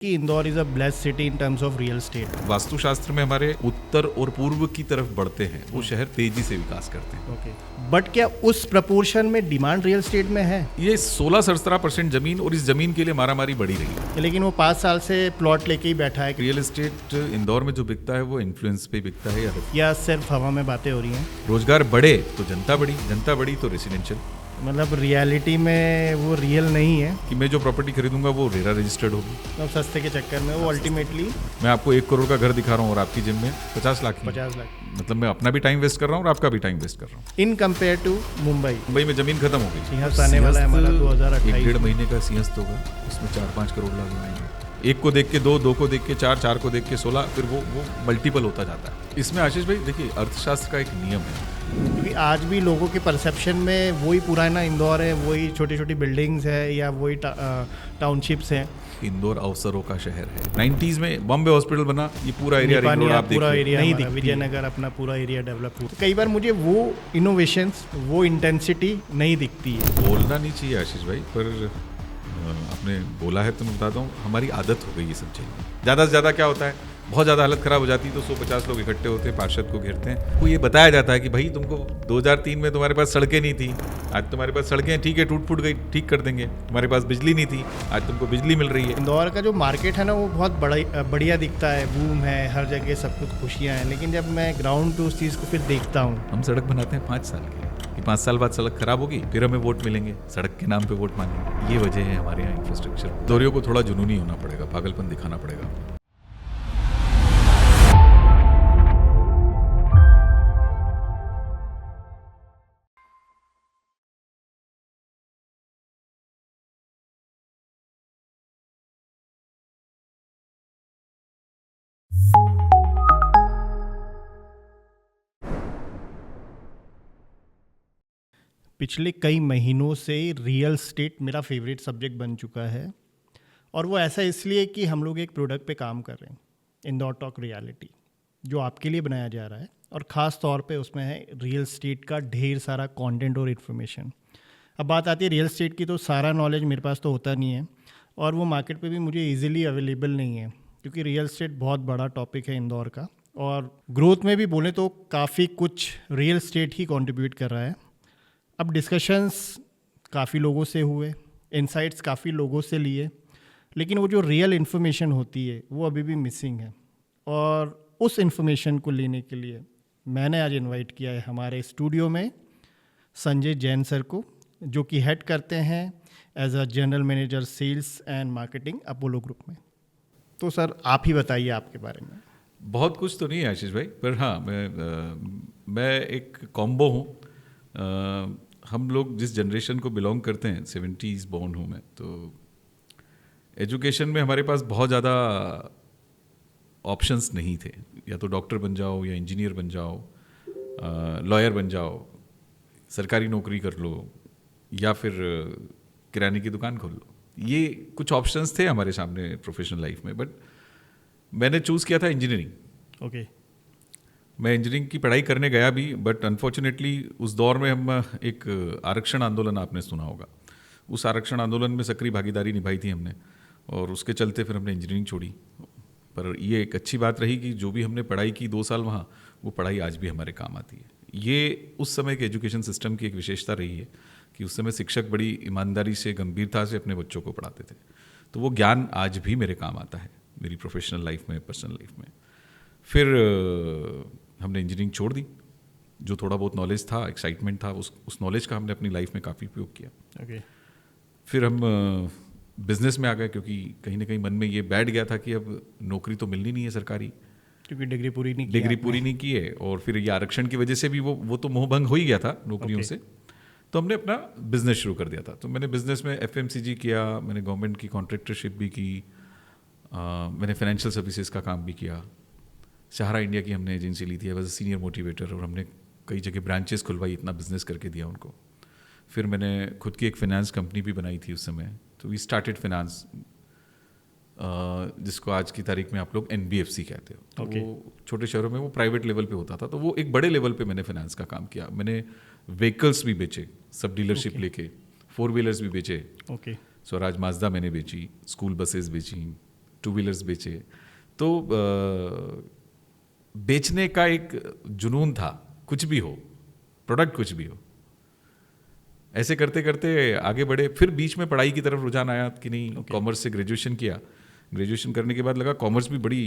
कि Indore is a blessed city in terms of real estate. वास्तुशास्त्र में हमारे उत्तर और पूर्व की तरफ बढ़ते हैं, वो शहर तेजी से विकास करते हैं। ओके, बट क्या उस प्रपोर्शन में डिमांड रियल एस्टेट में है? ये 16-17% जमीन, और इस जमीन के लिए मारामारी बढ़ी रही है। लेकिन वो 5 साल से प्लॉट लेके ही बैठा है। रियल एस्टेट इंदौर में जो बिकता है वो इन्फ्लुएंस पे बिकता है या सिर्फ हवा में बातें हो रही हैं? रोजगार बढ़े तो जनता बढ़ी, जनता बढ़ी तो रेसिडेंशियल। मतलब रियलिटी में वो रियल नहीं है कि मैं जो प्रॉपर्टी खरीदूंगा वो रेरा रजिस्टर्ड होगी। तो सस्ते के चक्कर में वो अल्टीमेटली मैं आपको 1 करोड़ का घर दिखा रहा हूँ और आपकी जिम में 50 लाख की। 50 लाख, मतलब मैं अपना भी टाइम वेस्ट कर रहा हूँ और आपका भी टाइम वेस्ट कर रहा हूँ। In compare to Mumbai. Mumbai में जमीन खत्म हो गई। सिंहस्थ आने वाला है हमारा 2028 1-1.5 महीने का सिंहस्थ होगा, उसमें 4-5 करोड़ लग जाएंगे। एक को देख के दो को देख के चार को देख के 16, फिर वो मल्टीपल होता जाता है। इसमें आशीष भाई देखिए, अर्थशास्त्र का एक नियम है, क्योंकि आज भी लोगों के परसेप्शन में वही पुराना इंदौर है, वही छोटी छोटी बिल्डिंग्स है या वही टाउनशिप्स हैं। इंदौर अवसरों का शहर है। 90s में बॉम्बे हॉस्पिटल बना, ये पूरा एरिया रिंग रोड आप देखो, पूरा एरिया नहीं दिखती, विजयनगर अपना पूरा एरिया डेवलप हुआ। कई बार मुझे वो इनोवेशंस, वो इंटेंसिटी नहीं दिखती है। बोलना नहीं चाहिए आशीष भाई, पर आपने बोला है तो मैं बताता हूँ, हमारी आदत हो गई ये सब चाहिए। ज़्यादा से ज़्यादा क्या होता है, बहुत ज़्यादा हालत ख़राब हो जाती है तो 150 लोग इकट्ठे होते हैं, पार्षद को घेरते हैं। वो ये बताया जाता है कि भाई तुमको 2003 में तुम्हारे पास सड़कें नहीं थी, आज तुम्हारे पास सड़कें हैं, ठीक है टूट फूट गई, ठीक कर देंगे। तुम्हारे पास बिजली नहीं थी, आज तुमको बिजली मिल रही है। इंदौर का जो मार्केट है ना वो बहुत बढ़िया दिखता है, बूम है, हर जगह सब कुछ खुशियाँ हैं। लेकिन जब मैं ग्राउंड पे उस चीज़ को फिर देखता हूँ, हम सड़क बनाते हैं 5 साल के लिए, कि 5 साल बाद सड़क खराब होगी, फिर हमें वोट मिलेंगे, सड़क के नाम पे वोट मांगेंगे। ये वजह है हमारे यहाँ इंफ्रास्ट्रक्चर। दौरियों को थोड़ा जुनूनी होना पड़ेगा, पागलपन दिखाना पड़ेगा। पिछले कई महीनों से रियल एस्टेट मेरा फेवरेट सब्जेक्ट बन चुका है। और वो ऐसा इसलिए कि हम लोग एक प्रोडक्ट पे काम कर रहे हैं, इंदौर टॉक रियलिटी, जो आपके लिए बनाया जा रहा है। और ख़ास तौर पे उसमें है रियल एस्टेट का ढेर सारा कंटेंट और इन्फॉर्मेशन। अब बात आती है रियल एस्टेट की, तो सारा नॉलेज मेरे पास तो होता नहीं है, और वो मार्केट पे भी मुझे इजीली अवेलेबल नहीं है, क्योंकि रियल एस्टेट बहुत बड़ा टॉपिक है इंदौर का। और ग्रोथ में भी बोले तो काफ़ी कुछ रियल एस्टेट ही कंट्रीब्यूट कर रहा है। अब डिस्कशंस काफ़ी लोगों से हुए, इनसाइट्स काफ़ी लोगों से लिए, लेकिन वो जो रियल इन्फॉर्मेशन होती है वो अभी भी मिसिंग है। और उस इन्फॉर्मेशन को लेने के लिए मैंने आज इनवाइट किया है हमारे स्टूडियो में संजय जैन सर को, जो कि हेड करते हैं as a general manager sales and marketing Apollo group में। तो सर आप ही बताइए आपके बारे में। बहुत कुछ तो नहीं है आशीष भाई, पर हाँ मैं एक कॉम्बो हूँ। हम लोग जिस जनरेशन को बिलोंग करते हैं, 70s बॉर्न हूँ मैं, तो एजुकेशन में हमारे पास बहुत ज़्यादा ऑप्शंस नहीं थे। या तो डॉक्टर बन जाओ, या इंजीनियर बन जाओ, लॉयर बन जाओ, सरकारी नौकरी कर लो, या फिर किराने की दुकान खोल लो। ये कुछ ऑप्शंस थे हमारे सामने प्रोफेशनल लाइफ में, बट मैंने चूज़ किया था इंजीनियरिंग। ओके। मैं इंजीनियरिंग की पढ़ाई करने गया भी, बट अनफॉर्चुनेटली उस दौर में हम एक आरक्षण आंदोलन, आपने सुना होगा, उस आरक्षण आंदोलन में सक्रिय भागीदारी निभाई थी हमने, और उसके चलते फिर हमने इंजीनियरिंग छोड़ी। पर ये एक अच्छी बात रही कि जो भी हमने पढ़ाई की 2 साल वहाँ, वो पढ़ाई आज भी हमारे काम आती है। ये उस समय के एजुकेशन सिस्टम की एक विशेषता रही है कि उस समय शिक्षक बड़ी ईमानदारी से, गंभीरता से अपने बच्चों को पढ़ाते थे। तो वो ज्ञान आज भी मेरे काम आता है, मेरी प्रोफेशनल लाइफ में, पर्सनल लाइफ में। फिर हमने इंजीनियरिंग छोड़ दी। जो थोड़ा बहुत नॉलेज था, एक्साइटमेंट था, उस नॉलेज का हमने अपनी लाइफ में काफ़ी उपयोग किया। ओके। फिर हम बिजनेस में आ गए, क्योंकि कहीं ना कहीं मन में ये बैठ गया था कि अब नौकरी तो मिलनी नहीं है सरकारी, क्योंकि डिग्री पूरी नहीं की है। और फिर ये आरक्षण की वजह से भी वो तो मोहभंग हो ही गया था नौकरियों से। तो हमने अपना बिजनेस शुरू कर दिया था। तो मैंने बिजनेस में FMCG किया, मैंने गवर्नमेंट की कॉन्ट्रैक्टरशिप भी की, मैंने फाइनेंशियल सर्विसेज का काम भी किया। सहारा इंडिया की हमने एजेंसी ली थी एज अ सीनियर मोटिवेटर, और हमने कई जगह ब्रांचेस खुलवाई, इतना बिजनेस करके दिया उनको। फिर मैंने खुद की एक फिनेंस कंपनी भी बनाई थी उस समय। तो वी स्टार्टेड फिनेंस, जिसको आज की तारीख में आप लोग NBFC कहते हो। तो वो छोटे शहरों में वो प्राइवेट लेवल पे होता था, तो वो एक बड़े लेवल पे मैंने फाइनेंस का काम किया। मैंने व्हीकल्स भी बेचे, सब डीलरशिप लेके, 4 व्हीलर्स भी बेचे। ओके। स्वराज माजदा मैंने बेची, स्कूल बसेस बेची, टू व्हीलर्स बेचे। तो बेचने का एक जुनून था, कुछ भी हो, प्रोडक्ट कुछ भी हो। ऐसे करते करते आगे बढ़े। फिर बीच में पढ़ाई की तरफ रुझान आया कि नहीं, कॉमर्स से ग्रेजुएशन किया। ग्रेजुएशन करने के बाद लगा कॉमर्स भी बड़ी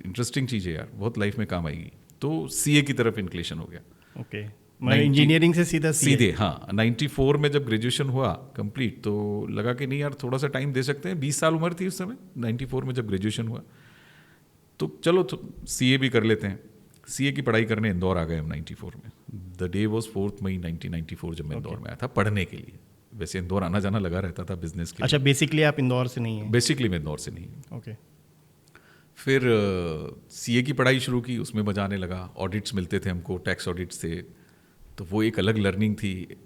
इंटरेस्टिंग चीज़ है यार, बहुत लाइफ में काम आएगी। तो सीए की तरफ इंक्लेशन हो गया। ओके, मैं इंजीनियरिंग से सीधे हाँ 94 में जब ग्रेजुएशन हुआ कंप्लीट, तो लगा कि नहीं यार थोड़ा सा टाइम दे सकते हैं। 20 साल उम्र थी उस समय 94 में जब ग्रेजुएशन हुआ, तो चलो सीए भी कर लेते हैं। सीए की पढ़ाई करने इंदौर आ गए हम 94 में। द डे वॉज 4 मई 1994 जब मैं इंदौर में आया था पढ़ने के लिए। वैसे इंदौर आना जाना लगा रहता था बिजनेस के। अच्छा, बेसिकली आप इंदौर से नहीं हैं? बेसिकली मैं इंदौर से नहीं। ओके। फिर सीए की पढ़ाई शुरू की, उसमें मज़ा आने लगा। ऑडिट्स मिलते थे हमको, टैक्स ऑडिट्स थे, तो वो एक अलग लर्निंग थी।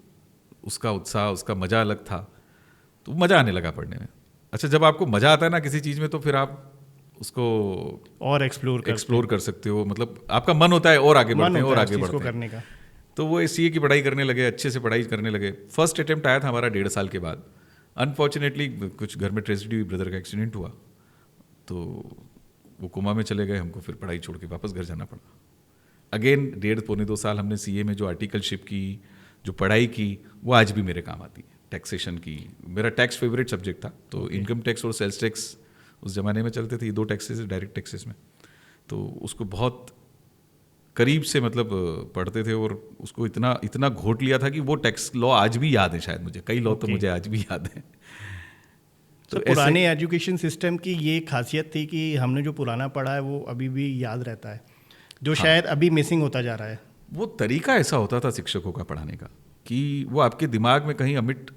उसका उत्साह, उसका मज़ा अलग था, तो मज़ा आने लगा पढ़ने में। अच्छा, जब आपको मज़ा आता है ना किसी चीज़ में, तो फिर आप उसको और एक्सप्लोर कर सकते हो। मतलब आपका मन होता है और आगे बढ़ते हैं और आगे बढ़ते हैं करने का। तो वो सीए की पढ़ाई करने लगे, अच्छे से पढ़ाई करने लगे। फर्स्ट अटेम्प्ट आया था हमारा 1.5 साल के बाद। अनफॉर्चुनेटली कुछ घर में ट्रेजेडी हुई, ब्रदर का एक्सीडेंट हुआ, तो वो कोमा में चले गए। हमको फिर पढ़ाई छोड़ के वापस घर जाना पड़ा। अगेन 1.5-2 साल हमने सीए में जो आर्टिकलशिप की, जो पढ़ाई की, वो आज भी मेरे काम आती है। टैक्सेशन की, मेरा टैक्स फेवरेट सब्जेक्ट था। तो इनकम टैक्स और सेल्स टैक्स उस ज़माने में चलते थे, ये 2 टैक्सेस डायरेक्ट टैक्सेस में, तो उसको बहुत करीब से मतलब पढ़ते थे। और उसको इतना घोट लिया था कि वो टैक्स लॉ आज भी याद है शायद मुझे। कई लॉ तो मुझे आज भी याद है। तो पुराने एजुकेशन सिस्टम की ये खासियत थी कि हमने जो पुराना पढ़ा है वो अभी भी याद रहता है, जो शायद अभी मिसिंग होता जा रहा है। वो तरीका ऐसा होता था शिक्षकों का पढ़ाने का कि वो आपके दिमाग में कहीं अमिट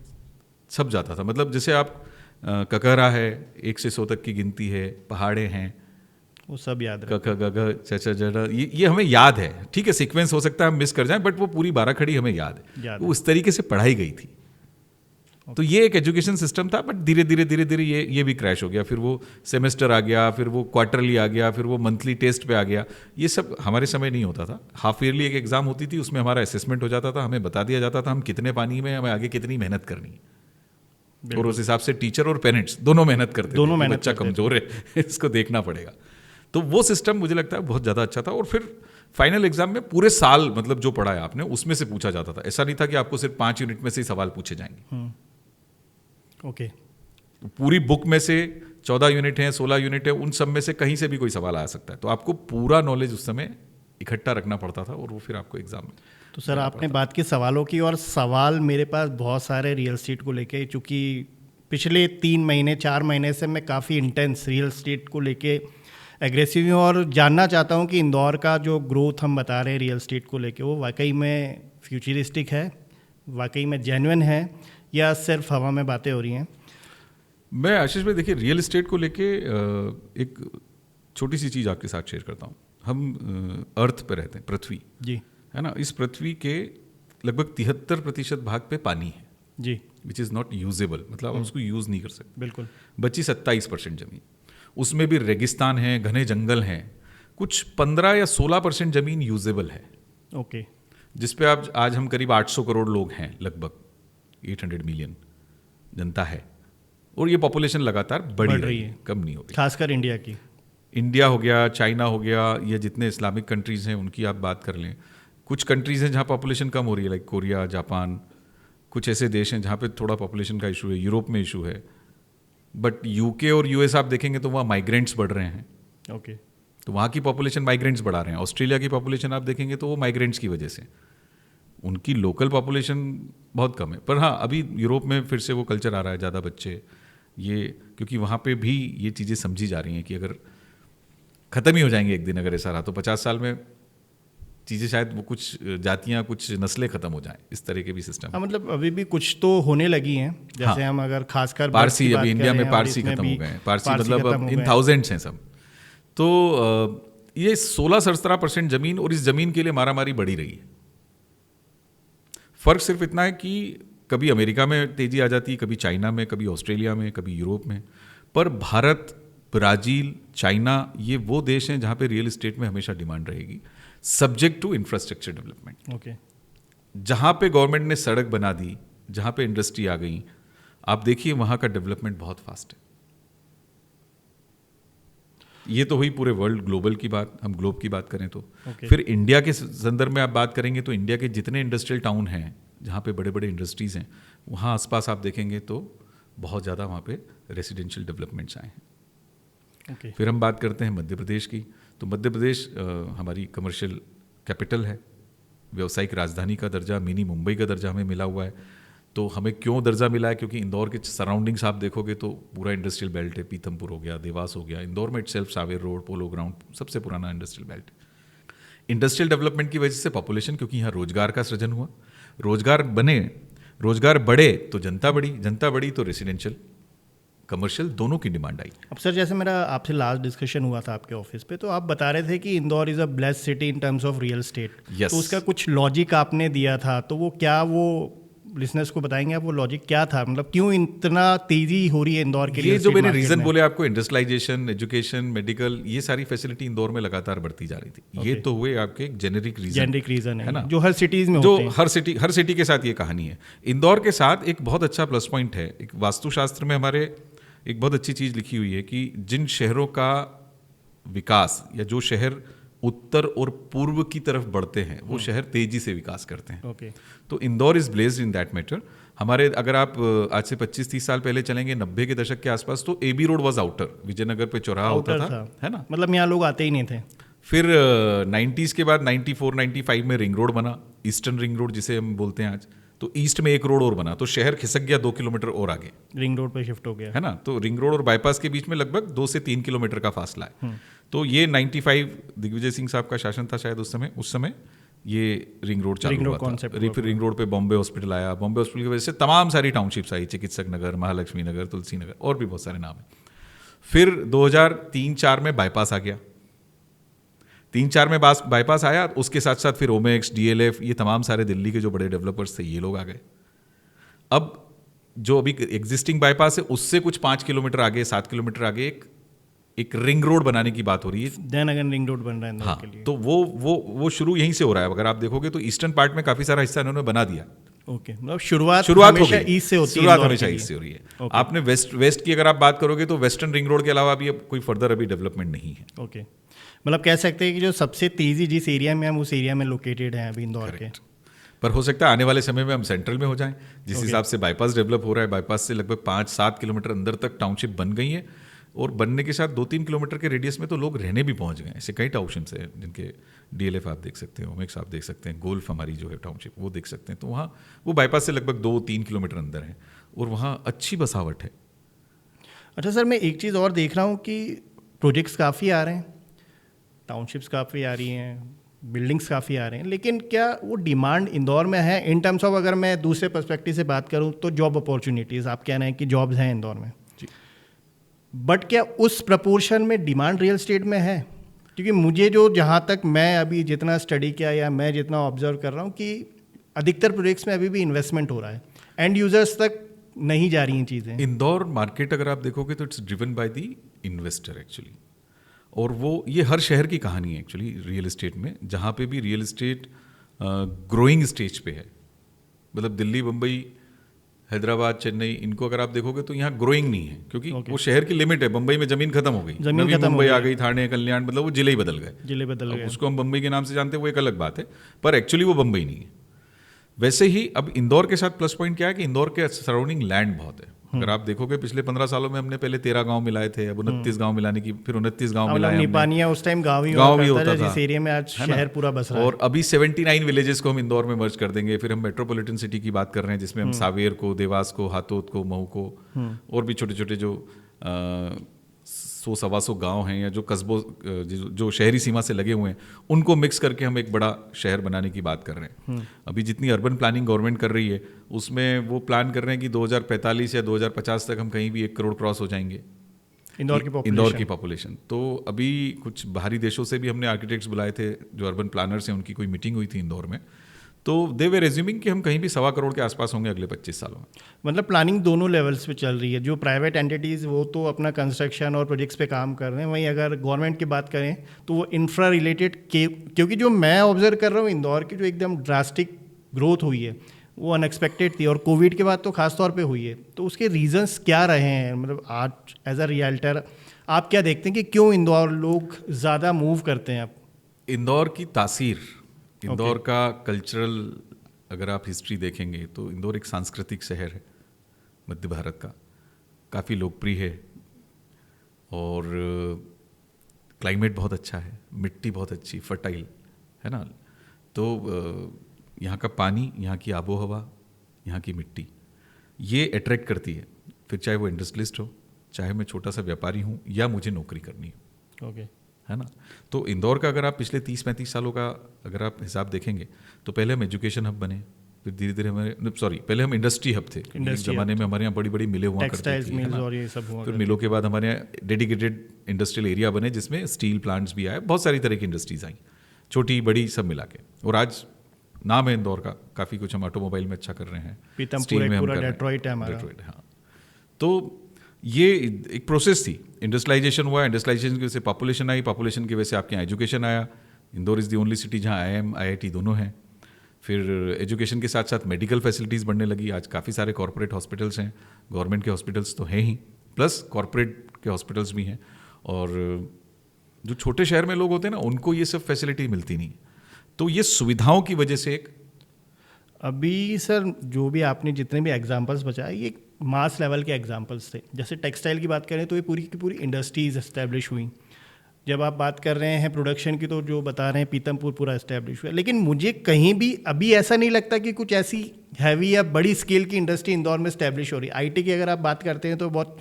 छप जाता था। मतलब जैसे आप ककहरा है, 1 से 100 तक की गिनती है, पहाड़े हैं, वो सब याद है। क ग घ च च ज ड़, ये हमें याद है। ठीक है, सीक्वेंस हो सकता है हम मिस कर जाएं, बट वो पूरी 12 खड़ी हमें याद है। वो उस तरीके से पढ़ाई गई थी। तो ये एक एजुकेशन सिस्टम था, बट धीरे धीरे ये भी क्रैश हो गया। फिर वो सेमेस्टर आ गया, फिर वो क्वार्टरली आ गया, फिर वो मंथली टेस्ट पे आ गया। ये सब हमारे समय नहीं होता था। हाफ ईयरली एक एग्जाम होती थी, उसमें हमारा असेसमेंट हो जाता था, हमें बता दिया जाता था हम कितने पानी में, हमें आगे कितनी मेहनत करनी है। और उस हिसाब से टीचर और पेरेंट्स दोनों मेहनत करते थे। बच्चा कमजोर है इसको देखना पड़ेगा। तो वो सिस्टम मुझे लगता है बहुत ज़्यादा अच्छा था। और फिर फाइनल एग्जाम में पूरे साल मतलब जो पढ़ा है आपने उसमें से पूछा जाता था। ऐसा नहीं था कि आपको सिर्फ 5 यूनिट में से ही सवाल पूछे जाएंगे। ओके। पूरी बुक में से 14 यूनिट हैं, 16 यूनिट है, उन सब में से कहीं से भी कोई सवाल आ सकता है। तो आपको पूरा नॉलेज उस समय इकट्ठा रखना पड़ता था और वो फिर आपको एग्जाम में। तो सर आपने बात की सवालों की, और सवाल मेरे पास बहुत सारे रियल एस्टेट को लेके, चूँकि पिछले 3 महीने 4 महीने से मैं काफ़ी इंटेंस रियल एस्टेट को लेके एग्रेसिव हूँ, और जानना चाहता हूँ कि इंदौर का जो ग्रोथ हम बता रहे हैं रियल एस्टेट को लेके, वो वाकई में फ्यूचरिस्टिक है, वाकई में जेन्युइन है, या सिर्फ हवा में बातें हो रही हैं? मैं आशीष भाई देखिए, रियल एस्टेट को लेके एक छोटी सी चीज़ आपके साथ शेयर करता हूँ। हम अर्थ पे रहते हैं, पृथ्वी जी है ना। इस पृथ्वी के लगभग 73% भाग पे पानी है जी, विच इज़ नॉट यूजेबल, मतलब आप उसको यूज़ नहीं कर सकते। बिल्कुल। बची 27% जमीन, उसमें भी रेगिस्तान है, घने जंगल हैं। कुछ 15 या 16% जमीन यूजेबल है। ओके। जिस पे आप आज हम करीब 800 करोड़ लोग हैं, लगभग 800 मिलियन जनता है, और ये पॉपुलेशन लगातार बढ़ रही है, कम नहीं हो रही। खासकर इंडिया की, इंडिया हो गया, चाइना हो गया, ये जितने इस्लामिक कंट्रीज़ हैं उनकी आप बात कर लें। कुछ कंट्रीज़ हैं जहाँ पॉपुलेशन कम हो रही है, लाइक कोरिया, जापान। कुछ ऐसे देश हैं जहाँ पे थोड़ा पॉपुलेशन का इशू है, यूरोप में इशू है। बट यूके और यूएस आप देखेंगे तो वहाँ माइग्रेंट्स बढ़ रहे हैं। ओके। तो वहाँ की पॉपुलेशन माइग्रेंट्स बढ़ा रहे हैं। ऑस्ट्रेलिया की पॉपुलेशन आप देखेंगे तो वो माइग्रेंट्स की वजह से, उनकी लोकल पॉपुलेशन बहुत कम है। पर हाँ, अभी यूरोप में फिर से वो कल्चर आ रहा है, ज़्यादा बच्चे, ये क्योंकि वहाँ पे भी ये चीज़ें समझी जा रही हैं कि अगर ख़त्म ही हो जाएंगे एक दिन अगर ऐसा रहा, तो 50 साल में चीज़ें शायद वो कुछ जातियाँ, कुछ नस्लें ख़त्म हो जाएं। इस तरह के भी सिस्टम। हाँ, मतलब अभी भी कुछ तो होने लगी हैं। जैसे हम अगर खासकर पारसी, अभी इंडिया में पारसी ख़त्म हो गए। पारसी मतलब अब इन थाउजेंड्स हैं सब। तो ये 16-17% ज़मीन, और इस ज़मीन के लिए मारामारी बढ़ी रही है। फ़र्क सिर्फ इतना है कि कभी अमेरिका में तेज़ी आ जाती है, कभी चाइना में, कभी ऑस्ट्रेलिया में, कभी यूरोप में। पर भारत, ब्राज़ील, चाइना, ये वो देश हैं जहाँ पे रियल एस्टेट में हमेशा डिमांड रहेगी, subject to infrastructure development. Okay. जहाँ पे गवर्नमेंट ने सड़क बना दी, जहाँ पे इंडस्ट्री आ गई, आप देखिए वहाँ का डेवलपमेंट बहुत फास्ट है। ये तो हुई पूरे वर्ल्ड ग्लोबल की बात, हम ग्लोब की बात करें तो Okay. फिर इंडिया के संदर्भ में आप बात करेंगे तो इंडिया के जितने इंडस्ट्रियल टाउन हैं जहाँ पे बड़े बड़े इंडस्ट्रीज़ हैं वहाँ आसपास आप देखेंगे तो बहुत ज़्यादा वहाँ पे रेसिडेंशियल डेवलपमेंट्स आए हैं। Okay. फिर हम बात करते हैं मध्य प्रदेश की, तो मध्य प्रदेश हमारी कमर्शियल कैपिटल है, व्यावसायिक राजधानी का दर्जा, मिनी मुंबई का दर्जा हमें मिला हुआ है। तो हमें क्यों दर्जा मिला है? क्योंकि इंदौर के सराउंडिंग्स आप देखोगे तो पूरा इंडस्ट्रियल बेल्ट है, पीथमपुर हो गया, देवास हो गया, इंदौर में itself Sanwer road, polo ground सबसे पुराना इंडस्ट्रियल बेल्ट। इंडस्ट्रियल डेवलपमेंट की वजह से पॉपुलेशन, क्योंकि यहाँ रोजगार का सृजन हुआ, रोजगार बढ़े तो जनता बढ़ी तो रेसिडेंशियल कमर्शियल दोनों की डिमांड आई। अब सर, जैसे मेरा आपसे लास्ट डिस्कशन हुआ था आपके ऑफिस पे, तो आप बता रहे थे कि Indore is a blessed city in terms of real estate. Yes. तो उसका कुछ लॉजिक आपने दिया था, तो वो क्या, वो लिसनर्स को बताएंगे आप वो लॉजिक क्या था? मतलब क्यों इतना तेजी हो रही है इंदौर के लिए? ये जो मैंने रीजन बोले आपको, इंडस्ट्रियलाइजेशन, एजुकेशन, मेडिकल, ये सारी फैसिलिटी इंदौर में लगातार बढ़ती जा रही थी। ये तो हुए आपके जेनेरिक रीजन है ना, जो हर सिटीज में जो होते हैं। हर सिटी के साथ ये कहानी है। इंदौर के साथ एक बहुत अच्छा प्लस पॉइंट है, एक वास्तुशास्त्र में हमारे एक बहुत अच्छी चीज़ लिखी हुई है कि जिन शहरों का विकास या जो शहर उत्तर और पूर्व की तरफ बढ़ते हैं वो शहर तेजी से विकास करते हैं। ओके। तो Indore is blessed in that matter. हमारे अगर आप आज से 25-30 साल पहले चलेंगे, 90 के दशक के आसपास, तो AB road was outer, Vijaynagar पे चौराहा होता था, है ना, मतलब यहाँ लोग आते ही नहीं थे। फिर 90s के बाद 94-95 में रिंग रोड बना, ईस्टर्न रिंग रोड जिसे हम बोलते हैं आज। तो ईस्ट में एक रोड और बना, तो शहर खिसक गया 2 किलोमीटर और आगे, रिंग रोड पे शिफ्ट हो गया, है ना। तो रिंग रोड और बाईपास के बीच में लगभग 2 से 3 किलोमीटर का फासला है। तो ये 95 दिग्विजय सिंह साहब का शासन था शायद उस समय ये रिंग रोड चालू हुआ था। फिर रिंग रोड पे बॉम्बे हॉस्पिटल आया, बॉम्बे हॉस्पिटल की वजह से तमाम सारी टाउनशिप्स आई, चिकित्सक नगर, महालक्ष्मी नगर, तुलसी नगर, और भी बहुत सारे नाम हैं। फिर 2003-04 में बाईपास आ गया, 3-4 में बाईपास आया, उसके साथ साथ फिर ओमेक्स, डीएलएफ, ये तमाम सारे दिल्ली के जो बड़े डेवलपर्स थे ये लोग आ गए। अब जो अभी एग्जिस्टिंग बाईपास है उससे कुछ 5 किलोमीटर आगे, 7 किलोमीटर आगे एक रिंग रोड बनाने की बात हो रही है। देन अगेन रिंग रोड बन रहा है हाँ, के लिए। तो वो शुरू यहीं से हो रहा है। अगर आप देखोगे तो ईस्टर्न पार्ट में काफी सारा हिस्सा इन्होंने बना दिया। ओके, मतलब शुरुआत हमेशा ईस्ट से होती है, शुरुआत हमेशा ईस्ट से हो रही है। आपने वेस्ट की अगर आप बात करोगे तो वेस्टर्न रिंग रोड के अलावा अभी अब कोई फर्दर अभी डेवलपमेंट नहीं है। ओके, मतलब कह सकते हैं कि जो सबसे तेजी जिस एरिया में हम, उस एरिया में लोकेटेड हैं अभी इंदौर के। पर हो सकता है आने वाले समय में हम सेंट्रल में हो जाएं, जिस हिसाब से बाईपास डेवलप हो रहा है। बाईपास से लगभग 5-7 किलोमीटर अंदर तक टाउनशिप बन गई है, और बनने के साथ 2-3 किलोमीटर के रेडियस में तो लोग रहने भी पहुंच गए। ऐसे कई टाउनशिप्स हैं जिनके डीएलएफ आप देख सकते हैं, ओमेक्स आप देख सकते हैं, गोल्फ हमारी जो है टाउनशिप वो देख सकते हैं। तो वहाँ वो बाईपास से लगभग 2-3 किलोमीटर अंदर है, और वहाँ अच्छी बसावट है। अच्छा सर, मैं एक चीज़ और देख रहा हूँ कि प्रोजेक्ट्स काफ़ी आ रहे हैं, टाउनशिप्स काफ़ी आ रही हैं, बिल्डिंग्स काफ़ी आ रहे हैं, लेकिन क्या वो डिमांड इंदौर में है? इन टर्म्स ऑफ अगर मैं दूसरे पर्सपेक्टिव से बात करूँ तो जॉब अपॉर्चुनिटीज़, आप कह रहे हैं कि जॉब्स हैं इंदौर में, बट क्या उस प्रपोर्शन में डिमांड रियल स्टेट में है? क्योंकि मुझे जो, जहाँ तक मैं अभी जितना स्टडी किया या मैं जितना ऑब्जर्व कर रहा हूँ कि अधिकतर प्रोजेक्ट्स में अभी भी इन्वेस्टमेंट हो रहा है, एंड यूजर्स तक नहीं जा रही हैं चीज़ें। इंदौर मार्केट अगर आप देखोगे तो it's driven by the investor actually, और वो ये हर शहर की कहानी है एक्चुअली रियल एस्टेट में। जहाँ पे भी रियल एस्टेट ग्रोइंग स्टेज पे है, मतलब दिल्ली, मुंबई, हैदराबाद, चेन्नई, इनको अगर आप देखोगे तो यहाँ ग्रोइंग नहीं है, क्योंकि वो शहर की लिमिट है। मुंबई में जमीन खत्म हो गई, नवी मुंबई आ गई, ठाणे, कल्याण, मतलब वो जिले ही बदल गए। उसको हम मुंबई के नाम से जानते हैं, वो एक अलग बात है, पर एक्चुअली वो मुंबई नहीं है। वैसे ही अब इंदौर के साथ प्लस पॉइंट क्या है कि इंदौर के सराउंडिंग लैंड बहुत है। अगर आप देखोगे पिछले 15 सालों में हमने पहले 13 गांव मिलाए थे, अब 29 गांव मिलाने की, फिर 29 गांव मिलाए हमने। उस टाइम गांव ही होता था, जिस एरिया में आज शहर पूरा बस रहा है। और अभी 79 विलेजेस को हम इंदौर में मर्ज कर देंगे। फिर हम मेट्रोपॉलिटन सिटी की बात कर रहे हैं, जिसमें हम सावेर को, देवास को, हाथोद को, महू को, और भी छोटे छोटे जो 100-125 गांव हैं या जो कस्बों जो शहरी सीमा से लगे हुए हैं, उनको मिक्स करके हम एक बड़ा शहर बनाने की बात कर रहे हैं। अभी जितनी अर्बन प्लानिंग गवर्नमेंट कर रही है उसमें वो प्लान कर रहे हैं कि 2045 या 2050 तक हम कहीं भी 1 करोड़ क्रॉस हो जाएंगे इंदौर की पॉपुलेशन। तो अभी कुछ बाहरी देशों से भी हमने आर्किटेक्ट्स बुलाए थे जो अर्बन प्लानर्स हैं, उनकी कोई मीटिंग हुई थी इंदौर में, तो दे वे रेज्यूमिंग कि हम कहीं भी 1.25 करोड़ के आसपास होंगे अगले 25 सालों में। मतलब प्लानिंग दोनों लेवल्स पे चल रही है। जो प्राइवेट एंटिटीज़ वो तो अपना कंस्ट्रक्शन और प्रोजेक्ट्स पे काम कर रहे हैं, वहीं अगर गवर्नमेंट की बात करें तो वो इंफ्रा रिलेटेड क्योंकि जो मैं ऑब्जर्व कर रहा हूँ इंदौर की जो एकदम ड्रास्टिक ग्रोथ हुई है वो अनएक्सपेक्टेड थी, और कोविड के बाद तो खास तौर पे हुई है। तो उसके रीजंस क्या रहे हैं? मतलब आज एज अ रियल्टर आप क्या देखते हैं कि क्यों इंदौर लोग ज़्यादा मूव करते हैं अब? इंदौर की तासीर, इंदौर का कल्चरल, अगर आप हिस्ट्री देखेंगे तो इंदौर एक सांस्कृतिक शहर है मध्य भारत का, काफ़ी लोकप्रिय है और क्लाइमेट बहुत अच्छा है, मिट्टी बहुत अच्छी फर्टाइल है ना। तो यहाँ का पानी, यहाँ की आबो हवा, यहाँ की मिट्टी ये अट्रैक्ट करती है, फिर चाहे वो इंडस्ट्रियलिस्ट हो, चाहे मैं छोटा सा व्यापारी हूँ या मुझे नौकरी करनी हो, ओके, है ना। तो इंदौर का अगर आप पिछले 30-35 सालों का अगर आप हिसाब देखेंगे तो पहले हम एजुकेशन हब बने, फिर धीरे धीरे पहले हम इंडस्ट्री हब थे। इस जमाने में हमारे यहाँ बड़ी बड़ी मिलें हुआ करती थी, है ना? और ये सब हुआ फिर मिलों के बाद हमारे यहाँ डेडिकेटेड इंडस्ट्रियल एरिया बने जिसमें स्टील प्लांट्स भी आए, बहुत सारी तरह की इंडस्ट्रीज आई, छोटी बड़ी सब मिला के। और आज नाम है इंदौर का, काफ़ी कुछ हम ऑटोमोबाइल में अच्छा कर रहे हैं, पीतमपुर एक पूरा डेट्रॉइट है हमारा। हाँ, तो ये एक प्रोसेस थी, इंडस्ट्रियलाइजेशन हुआ, इंडस्ट्रियलाइजेशन की वजह से पॉपुलेशन आई, पॉपुलेशन की वजह से आपके यहाँ एजुकेशन आया। Indore is the only city जहाँ IIM IIT दोनों हैं। फिर एजुकेशन के साथ साथ मेडिकल फैसिलिटीज़ बढ़ने लगी, आज काफ़ी सारे कॉर्पोरेट हॉस्पिटल्स हैं, गवर्नमेंट के हॉस्पिटल्स तो हैं ही, प्लस कॉर्पोरेट के हॉस्पिटल्स भी हैं। और जो छोटे शहर में लोग होते हैं ना, उनको ये सब फैसिलिटी मिलती नहीं, तो ये सुविधाओं की वजह से एक अभी सर जो भी आपने जितने भी एग्जांपल्स बताए ये मास लेवल के एग्जांपल्स थे। जैसे टेक्सटाइल की बात करें तो ये पूरी की पूरी इंडस्ट्रीज एस्टेब्लिश हुई। जब आप बात कर रहे हैं प्रोडक्शन की तो जो बता रहे हैं पीतमपुर पूरा एस्टेब्लिश हुआ, लेकिन मुझे कहीं भी अभी ऐसा नहीं लगता कि कुछ ऐसी हैवी या बड़ी स्केल की इंडस्ट्री इंदौर में एस्टेब्लिश हो रही है। IT की अगर आप बात करते हैं तो बहुत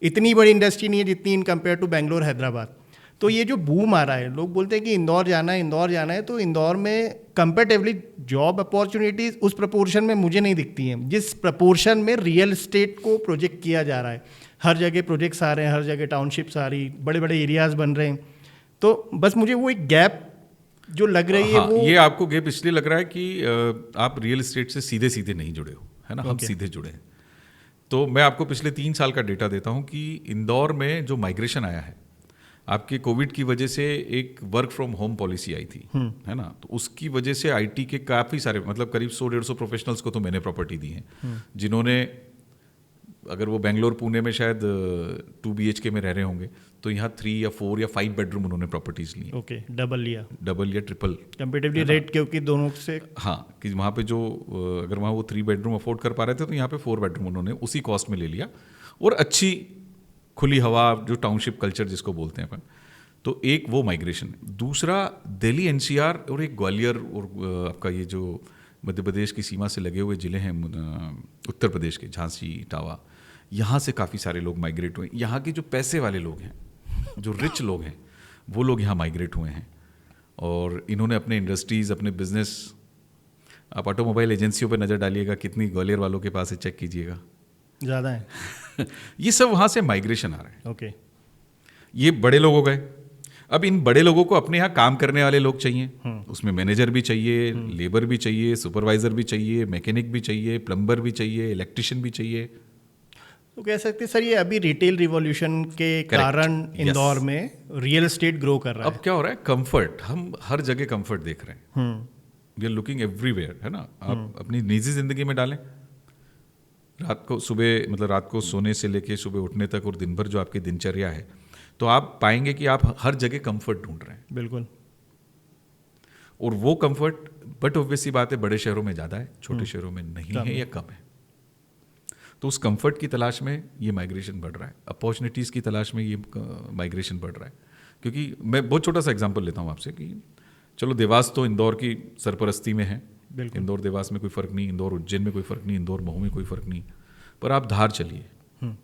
इतनी बड़ी इंडस्ट्री नहीं है जितनी in compare to Bangalore Hyderabad. तो ये जो बूम आ रहा है, लोग बोलते हैं कि इंदौर जाना है, इंदौर जाना है, तो इंदौर में कंपेरेटिवली जॉब अपॉर्चुनिटीज़ उस प्रपोर्शन में मुझे नहीं दिखती हैं जिस प्रपोर्शन में रियल एस्टेट को प्रोजेक्ट किया जा रहा है। हर जगह प्रोजेक्ट्स आ रहे हैं, हर जगह टाउनशिप्स आ रही, बड़े बड़े एरियाज़ बन रहे हैं। तो बस मुझे वो एक गैप जो लग रही है, वो ये आपको गैप इसलिए लग रहा है कि आप रियल एस्टेट से सीधे सीधे नहीं जुड़े हो, है ना। हम सीधे जुड़े हैं। तो मैं आपको पिछले 3 साल का डेटा देता हूँ कि इंदौर में जो माइग्रेशन आया है, आपके कोविड की वजह से एक वर्क फ्रॉम होम पॉलिसी आई थी, है ना। तो उसकी वजह से IT के काफ़ी सारे, मतलब करीब 100-150 प्रोफेशनल्स को तो मैंने प्रॉपर्टी दी है, जिन्होंने, अगर वो बेंगलोर पुणे में शायद 2 BHK में रह रहे होंगे, तो यहाँ 3 या 4 या 5 बेडरूम उन्होंने प्रॉपर्टीज ली। ओके, डबल या ट्रिपल कंपेरेटिवली रेट, क्योंकि दोनों से हाँ, कि वहाँ पे जो अगर वहाँ वो 3 बेडरूम अफोर्ड कर पा रहे थे तो यहाँ पे 4 बेडरूम उन्होंने उसी कॉस्ट में ले लिया। और अच्छी खुली हवा, जो टाउनशिप कल्चर जिसको बोलते हैं अपन, तो एक वो माइग्रेशन है। दूसरा दिल्ली NCR और एक ग्वालियर और आपका ये जो मध्य प्रदेश की सीमा से लगे हुए ज़िले हैं, उत्तर प्रदेश के झांसी, इटावा, यहाँ से काफ़ी सारे लोग माइग्रेट हुए। यहाँ के जो पैसे वाले लोग हैं, जो रिच लोग हैं, वो लोग यहाँ माइग्रेट हुए हैं और इन्होंने अपने इंडस्ट्रीज़, अपने बिजनेस, आप ऑटोमोबाइल एजेंसियों पर नज़र डालिएगा, कितनी ग्वालियर वालों के पास है, चेक कीजिएगा, ज़्यादा है। ये सब वहाँ से माइग्रेशन आ रहा है। ओके, ये बड़े लोग हो गए। अब इन बड़े लोगों को अपने यहाँ काम करने वाले लोग चाहिए, उसमें मैनेजर भी चाहिए, लेबर भी चाहिए, सुपरवाइजर भी चाहिए, मैकेनिक भी चाहिए, प्लम्बर भी चाहिए, इलेक्ट्रिशियन भी चाहिए। तो कह सकते हैं सर ये अभी रिटेल रिवॉल्यूशन के कारण इंदौर में रियल एस्टेट ग्रो कर रहा है। अब क्या हो रहा है, कंफर्ट, हम हर जगह कंफर्ट देख रहे हैं, वी आर लुकिंग एवरीवेयर, है ना। आप अपनी निजी जिंदगी में डालें, रात को सुबह, मतलब रात को सोने से लेके सुबह उठने तक और दिन भर जो आपकी दिनचर्या है, तो आप पाएंगे कि आप हर जगह कंफर्ट ढूंढ रहे हैं। बिल्कुल। और वो कंफर्ट, बट ऑब्वियसली बात है, बड़े शहरों में ज़्यादा है, छोटे शहरों में नहीं है या कम है। तो उस कंफर्ट की तलाश में ये माइग्रेशन बढ़ रहा है, अपॉर्चुनिटीज़ की तलाश में ये माइग्रेशन बढ़ रहा है। क्योंकि मैं बहुत छोटा सा एग्जांपल लेता हूँ आपसे कि चलो देवास तो इंदौर की सरपरस्ती में है, इंदौर देवास में कोई फ़र्क नहीं, इंदौर उज्जैन में कोई फ़र्क नहीं, इंदौर महू में कोई फ़र्क नहीं, पर आप धार चलिए,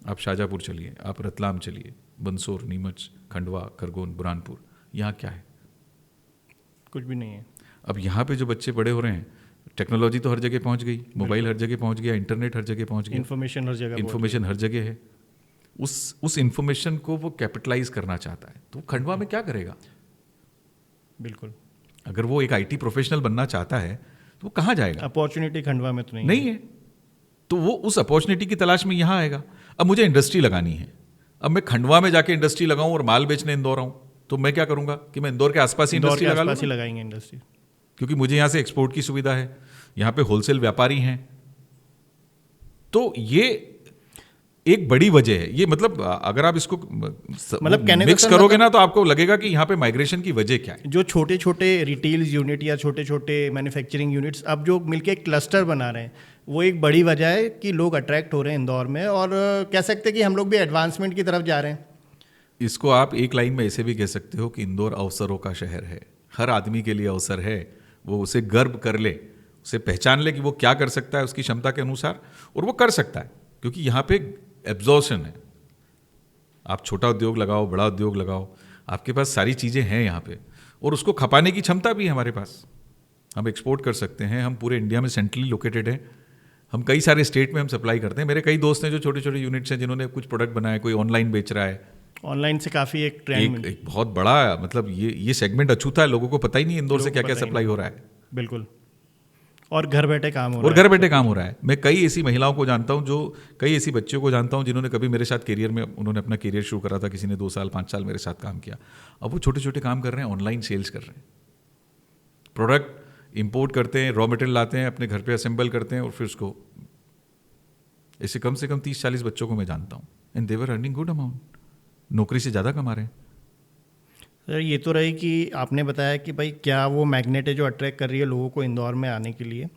आप शाजापुर चलिए, आप रतलाम चलिए, बंसोर, नीमच, खंडवा, खरगोन, बुरहानपुर, यहाँ क्या है? कुछ भी नहीं है। अब यहाँ पे जो बच्चे बड़े हो रहे हैं, टेक्नोलॉजी तो हर जगह पहुँच गई, मोबाइल हर जगह पहुँच गया, इंटरनेट हर जगह पहुँच गया, इन्फॉर्मेशन हर जगह है। उस इन्फॉर्मेशन को वो कैपिटलाइज करना चाहता है, तो खंडवा में क्या करेगा? बिल्कुल। अगर वो एक IT प्रोफेशनल बनना चाहता है तो वो कहाँ जाएगा? अपॉर्चुनिटी खंडवा में तो नहीं है। तो वो उस अपॉर्चुनिटी की तलाश में यहाँ आएगा। अब मुझे इंडस्ट्री लगानी है, अब मैं खंडवा में जाके इंडस्ट्री लगाऊं और माल बेचने इंदौर आऊं, तो मैं क्या करूंगा कि मैं इंदौर के आसपास ही इंडस्ट्री लगाएंगे इंडस्ट्री, क्योंकि मुझे यहाँ से एक्सपोर्ट की सुविधा है, यहाँ पे होलसेल व्यापारी हैं। तो ये एक बड़ी वजह है ये। मतलब अगर आप इसको कहने मिक्स का करोगे ना तो आपको लगेगा कि यहाँ पे माइग्रेशन की वजह क्या है। जो छोटे छोटे रिटेल यूनिट या छोटे छोटे मैन्युफैक्चरिंग यूनिट्स अब जो मिलके एक क्लस्टर बना रहे हैं, वो एक बड़ी वजह है कि लोग अट्रैक्ट हो रहे हैं इंदौर में, और कह सकते हैं कि हम लोग भी एडवांसमेंट की तरफ जा रहे हैं। इसको आप एक लाइन में ऐसे भी कह सकते हो कि इंदौर अवसरों का शहर है। हर आदमी के लिए अवसर है, वो उसे गर्व कर ले, उसे पहचान ले कि वो क्या कर सकता है उसकी क्षमता के अनुसार, और वो कर सकता है क्योंकि यहाँ पे एब्जॉर्शन है। आप छोटा उद्योग लगाओ, बड़ा उद्योग लगाओ, आपके पास सारी चीज़ें हैं यहाँ पे, और उसको खपाने की क्षमता भी है हमारे पास। हम एक्सपोर्ट कर सकते हैं, हम पूरे इंडिया में सेंट्रली लोकेटेड हैं, हम कई सारे स्टेट में हम सप्लाई करते हैं। मेरे कई दोस्त हैं जो छोटे छोटे यूनिट्स हैं जिन्होंने कुछ प्रोडक्ट बनाए, कोई ऑनलाइन बेच रहा है। ऑनलाइन से काफ़ी एक ट्रेंड, एक बहुत बड़ा, मतलब ये सेगमेंट अछूता है, लोगों को पता ही नहीं इंदौर से क्या क्या सप्लाई हो रहा है। बिल्कुल, और घर बैठे काम हो रहा है। और घर बैठे काम हो रहा है। मैं कई ऐसी महिलाओं को जानता हूँ, जो कई ऐसी बच्चियों को जानता हूँ जिन्होंने कभी मेरे साथ करियर में, उन्होंने अपना करियर शुरू करा था, किसी ने 2 साल 5 साल मेरे साथ काम किया, अब वो छोटे छोटे काम कर रहे हैं, ऑनलाइन सेल्स कर रहे हैं, प्रोडक्ट इंपोर्ट करते हैं, रॉ मटेरियल लाते हैं, अपने घर पे असेंबल करते हैं, और फिर उसको, ऐसे कम से कम 30-40 बच्चों को मैं जानता हूँ, and they were earning good amount, नौकरी से ज़्यादा कमा रहे हैं। सर ये तो रही कि आपने बताया कि भाई क्या वो मैग्नेट है जो अट्रैक्ट कर रही है लोगों को इंदौर में आने के लिए,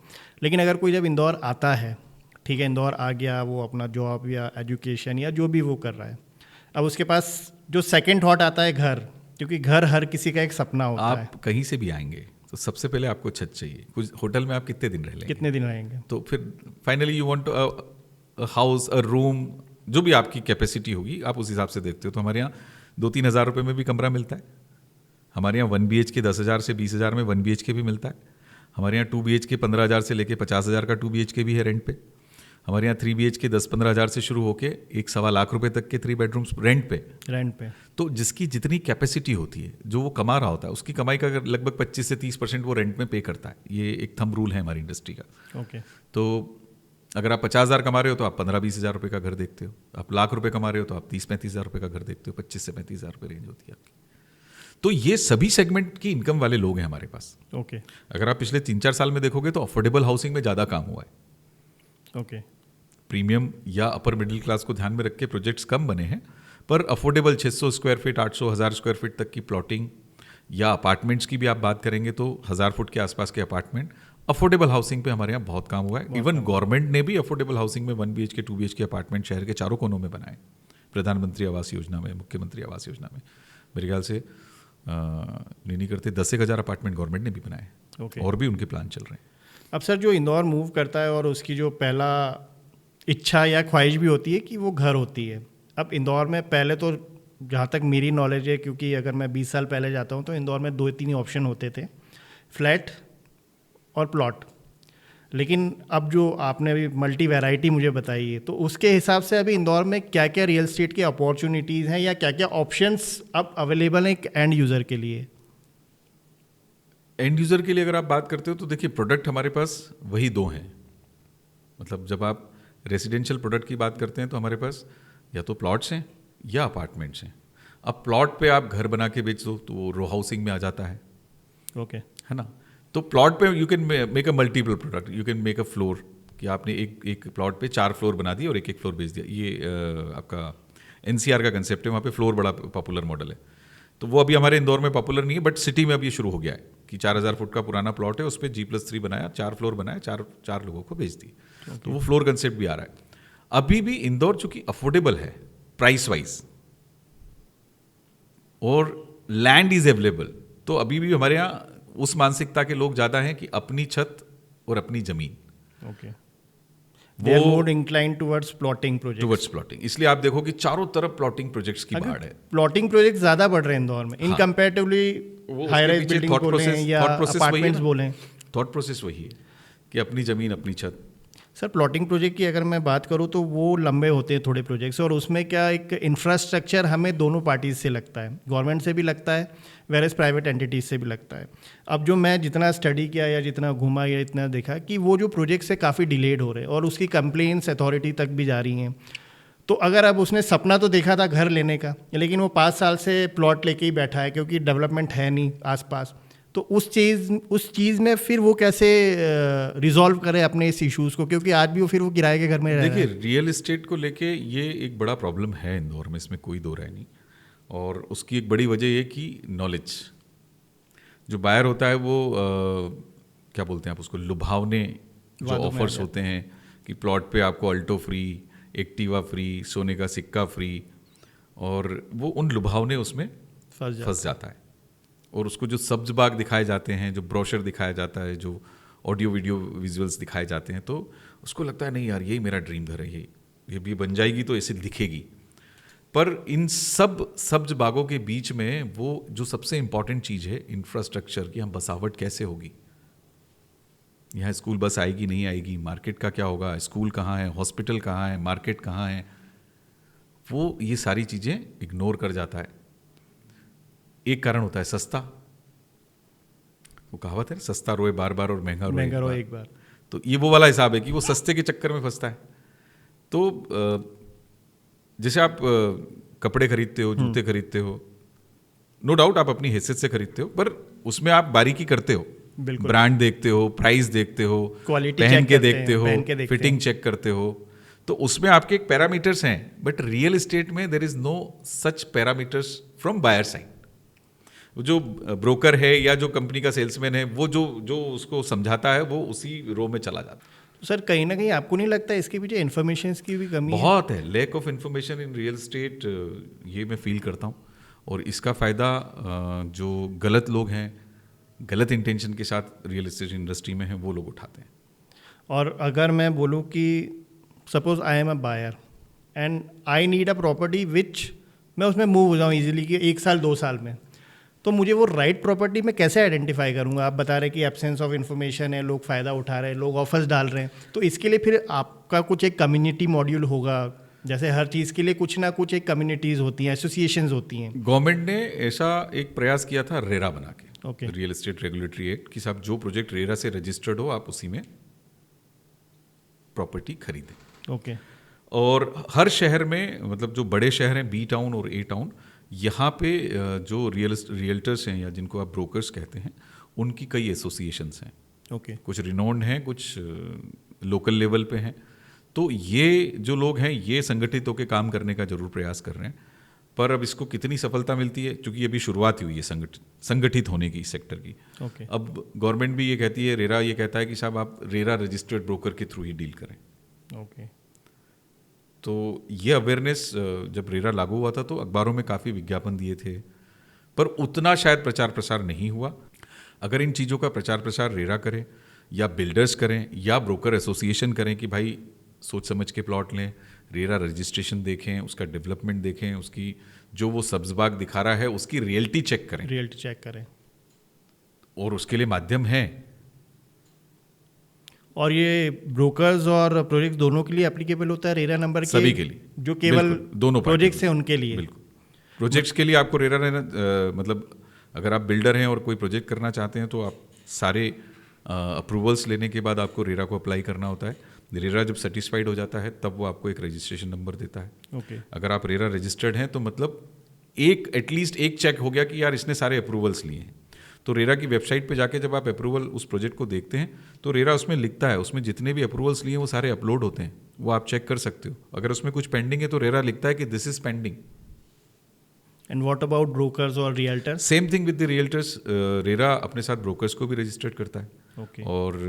लेकिन अगर कोई जब इंदौर आता है, ठीक है, इंदौर आ गया, वो अपना जॉब या एजुकेशन या जो भी वो कर रहा है, अब उसके पास जो सेकंड थॉट आता है घर, क्योंकि घर हर किसी का एक सपना होता है। आप कहीं से भी आएंगे तो सबसे पहले आपको छत चाहिए। कुछ होटल में आप कितने दिन रह लेंगे? कितने दिन रहेंगे? तो फिर finally you want a house, a room, जो भी आपकी कैपेसिटी होगी आप उस हिसाब से देखते हो। तो हमारे यहाँ 2-3 हज़ार रुपये में भी कमरा मिलता है। हमारे यहाँ 1 BHK 10,000 से 20,000 में 1 BHK भी मिलता है। हमारे यहाँ 2 BHK 15,000 से लेके 50,000 का 2 BHK भी है रेंट पे। हमारे यहाँ 3 BHK 10-15 हज़ार से शुरू होके 1-1.25 लाख रुपए तक के 3 बेडरूम्स रेंट पे। तो जिसकी जितनी कैपेसिटी होती है, जो वो कमा रहा होता है, उसकी कमाई का लगभग 25 से 30% वो रेंट में पे करता है। ये एक थंब रूल है हमारी इंडस्ट्री का। ओके। तो अगर आप 50,000 कमा रहे हो तो आप 15-20 हज़ार रुपये का घर देखते हो। आप लाख रुपए कमा रहे हो तो आप 30-35 हज़ार रुपये का घर देखते हो। 25 से 35 हज़ार रुपये रेंज होती है आपकी। तो ये सभी सेगमेंट की इनकम वाले लोग हैं हमारे पास। ओके। अगर आप पिछले 3-4 साल में देखोगे तो अफोर्डेबल हाउसिंग में ज़्यादा काम हुआ है। ओके। प्रीमियम या अपर मिडिल क्लास को ध्यान में रख के प्रोजेक्ट्स कम बने हैं, पर affordable 600 square feet, 800, 1000 square feet तक की प्लॉटिंग, या अपार्टमेंट्स की भी आप बात करेंगे तो 1000 फुट के आसपास के अपार्टमेंट, अफोर्डेबल हाउसिंग पे हमारे यहाँ बहुत काम हुआ है। इवन गवर्नमेंट ने भी अफोर्डेबल हाउसिंग में 1 BHK 2 BHK अपार्टमेंट शहर के चारों कोनों में बनाए। प्रधानमंत्री आवास योजना में, मुख्यमंत्री आवास योजना में, मेरे ख्याल से नहीं करते 10-1 हज़ार अपार्टमेंट गवर्नमेंट ने भी बनाए। और भी उनके प्लान चल रहे हैं। अब सर जो इंदौर मूव करता है और उसकी जो पहला इच्छा या ख्वाहिश भी होती है कि वो घर होती है। अब इंदौर में पहले तो जहाँ तक मेरी नॉलेज है, क्योंकि अगर मैं 20 साल पहले जाता हूँ तो इंदौर में 2-3 ऑप्शन होते थे, फ्लैट और प्लॉट। लेकिन अब जो आपने अभी मल्टी वैरायटी मुझे बताई है, तो उसके हिसाब से अभी इंदौर में क्या क्या रियल एस्टेट की अपॉर्चुनिटीज़ हैं या क्या क्या ऑप्शंस अब अवेलेबल हैं एक एंड यूज़र के लिए? एंड यूज़र के लिए अगर आप बात करते हो तो देखिए, प्रोडक्ट हमारे पास वही 2 हैं। मतलब जब आप रेजिडेंशियल प्रोडक्ट की बात करते हैं तो हमारे पास या तो प्लॉट्स हैं या अपार्टमेंट्स हैं। अब प्लॉट पे आप घर बना के बेच दो तो वो रो हाउसिंग में आ जाता है। ओके। है ना? तो प्लॉट पे you can make a multiple product, you can make a floor, कि आपने एक प्लॉट पे 4 फ्लोर बना दिए और एक फ्लोर बेच दिया। ये आपका NCR का कंसेप्ट है, वहाँ पे फ्लोर बड़ा पॉपुलर मॉडल है। तो वो अभी हमारे इंदौर में पॉपुलर नहीं है, बट सिटी में अब ये शुरू हो गया है कि 4000 फुट का पुराना प्लॉट है, उस पर G+3 बनाया, 4 फ्लोर बनाया, 4 लोगों को बेच दी। तो वो फ्लोर कंसेप्ट भी आ रहा है। अभी भी इंदौर चूंकि अफोर्डेबल है प्राइस वाइज और लैंड इज अवेलेबल, तो अभी भी हमारे यहाँ उस मानसिकता के लोग ज़्यादा हैं कि अपनी छत और अपनी ज़मीन। Okay. They are more inclined towards plotting projects. Towards plotting. इसलिए आप देखो कि चारों तरफ प्लॉटिंग प्रोजेक्ट्स की बाढ़ है। प्लॉटिंग प्रोजेक्ट ज़्यादा बढ़ रहे हैं इंदौर में, इन कंपैरेटिवली हाई राइज बिल्डिंग बोलें या अपार्टमेंट्स बोलें। थॉट प्रोसेस वही है कि अपनी ज़मीन अपनी छत। सर प्लॉटिंग प्रोजेक्ट की अगर मैं बात करूँ तो वो लंबे होते हैं थोड़े प्रोजेक्ट्स, और उसमें क्या एक इंफ्रास्ट्रक्चर हमें दोनों पार्टीज से लगता है, गवर्नमेंट से भी लगता है, वेरेस प्राइवेट एंटिटीज से भी लगता है। अब जो मैं जितना स्टडी किया या जितना घूमा या इतना देखा कि वो जो प्रोजेक्ट्स है काफ़ी डिलेड हो रहे हैं और उसकी कंप्लेंट्स अथॉरिटी तक भी जा रही हैं। तो अगर अब उसने सपना तो देखा था घर लेने का, लेकिन वो 5 साल से प्लॉट लेके ही बैठा है क्योंकि डेवलपमेंट है नहीं आसपास, तो उस चीज़ में फिर वो कैसे रिजॉल्व करे अपने इस इश्यूज़ को, क्योंकि आज भी वो फिर वो किराए के घर में रह रहा देखिए है। रियल इस्टेट को लेके ये एक बड़ा प्रॉब्लम है इंदौर में, इसमें कोई दो राय नहीं। और उसकी एक बड़ी वजह ये कि नॉलेज, जो बायर होता है वो क्या बोलते हैं आप उसको, लुभावने जो वादों में आ ऑफर्स जाता होते हैं कि प्लॉट पे आपको अल्टो फ्री, एक्टिवा फ्री, सोने का सिक्का फ्री, और वो उन लुभावने उसमें फंस जाता है। और उसको जो सब्ज बाग दिखाए जाते हैं, जो ब्रोशर दिखाया जाता है, जो ऑडियो वीडियो विजुअल्स दिखाए जाते हैं, तो उसको लगता है नहीं यार यही मेरा ड्रीम घर है, ये भी बन जाएगी तो ऐसे दिखेगी। पर इन सब सब्ज बागों के बीच में वो जो सबसे इंपॉर्टेंट चीज़ है इंफ्रास्ट्रक्चर की, हम बसावट कैसे होगी, यहाँ स्कूल बस आएगी नहीं आएगी, मार्केट का क्या होगा, स्कूल कहाँ है, हॉस्पिटल कहाँ है, मार्केट कहाँ है, वो ये सारी चीज़ें इग्नोर कर जाता है। एक कारण होता है सस्ता, वो कहावत है सस्ता रोए बार बार और महंगा रोए एक बार। तो ये वो वाला हिसाब है कि वो सस्ते के चक्कर में फंसता है। तो जैसे आप कपड़े खरीदते हो, जूते खरीदते हो, नो डाउट आप अपनी हैसियत से खरीदते हो, पर उसमें आप बारीकी करते हो, ब्रांड देखते हो, प्राइस देखते हो, क्वालिटी पहन के देखते हो, फिटिंग चेक करते हो, तो उसमें आपके एक पैरामीटर्स हैं। बट रियल एस्टेट में there is no such parameters from buyer side. जो ब्रोकर है या जो कंपनी का सेल्समैन है, वो जो उसको समझाता है वो उसी रो में चला जाता है। तो सर कहीं ना कहीं आपको नहीं लगता इसके पीछे इन्फॉर्मेशन की भी कमी बहुत है? Lack of information in real estate, ये मैं फील करता हूँ। और इसका फ़ायदा जो गलत लोग हैं, गलत इंटेंशन के साथ रियल एस्टेट इंडस्ट्री में हैं, वो लोग उठाते हैं। और अगर मैं बोलूँ कि suppose I am a buyer and I need a property which मैं उसमें मूव हो जाऊँ इजीली कि 1 साल 2 साल में, तो मुझे वो राइट प्रॉपर्टी में कैसे आइडेंटिफाई करूँगा? आप बता रहे कि एब्सेंस ऑफ इन्फॉर्मेशन है, लोग फ़ायदा उठा रहे हैं, लोग ऑफर्स डाल रहे हैं, तो इसके लिए फिर आपका कुछ एक कम्युनिटी मॉड्यूल होगा, जैसे हर चीज़ के लिए कुछ ना कुछ एक कम्युनिटीज़ होती हैं, एसोसिएशंस होती हैं। गवर्नमेंट ने ऐसा एक प्रयास किया था रेरा बना के, okay, real estate regulatory act, कि साहब जो प्रोजेक्ट रेरा से रजिस्टर्ड हो आप उसी में प्रॉपर्टी खरीदें। ओके। और हर शहर में, मतलब जो बड़े शहर हैं बी टाउन और ए टाउन, यहाँ पे जो रियल्टर्स हैं या जिनको आप ब्रोकर्स कहते हैं, उनकी कई एसोसिएशंस हैं। ओके। कुछ रिनोन्ड हैं, कुछ लोकल लेवल पे हैं। तो ये जो लोग हैं ये संगठित होकर काम करने का जरूर प्रयास कर रहे हैं, पर अब इसको कितनी सफलता मिलती है, क्योंकि अभी शुरुआत ही हुई है संगठित होने की सेक्टर की। ओके। अब गवर्नमेंट भी ये कहती है, रेरा ये कहता है कि साहब आप रेरा रजिस्टर्ड ब्रोकर के थ्रू ही डील करें। ओके। तो ये अवेयरनेस जब रेरा लागू हुआ था तो अखबारों में काफ़ी विज्ञापन दिए थे, पर उतना शायद प्रचार प्रसार नहीं हुआ। अगर इन चीज़ों का प्रचार प्रसार रेरा करें या बिल्डर्स करें या ब्रोकर एसोसिएशन करें कि भाई सोच समझ के प्लॉट लें, रेरा रजिस्ट्रेशन देखें, उसका डेवलपमेंट देखें, उसकी जो वो सब्जबाग दिखा रहा है उसकी रियलिटी चेक करें, और उसके लिए माध्यम है। और ये ब्रोकर्स और प्रोजेक्ट्स दोनों के लिए एप्लीकेबल होता है रेरा नंबर? सभी के लिए, जो केवल दोनों प्रोजेक्ट्स हैं उनके लिए? बिल्कुल। प्रोजेक्ट्स के लिए आपको रेरा रहना, मतलब अगर आप बिल्डर हैं और कोई प्रोजेक्ट करना चाहते हैं तो आप सारे अप्रूवल्स लेने के बाद आपको रेरा को अप्लाई करना होता है। रेरा जब सेटिस्फाइड हो जाता है तब वो आपको एक रजिस्ट्रेशन नंबर देता है। ओके। अगर आप रेरा रजिस्टर्ड हैं तो मतलब एटलीस्ट एक चेक हो गया कि यार इसने सारे अप्रूवल्स लिए हैं। तो रेरा की वेबसाइट पे जाके जब आप अप्रूवल उस प्रोजेक्ट को देखते हैं तो रेरा उसमें लिखता है, उसमें जितने भी अप्रूवल्स लिए वो सारे अपलोड होते हैं, वो आप चेक कर सकते हो। अगर उसमें कुछ पेंडिंग है तो रेरा लिखता है कि this is pending. And what about brokers और realtors? Same thing with the realtors. RERA अपने साथ ब्रोकर्स को भी रजिस्टर्ड करता है। ओके। और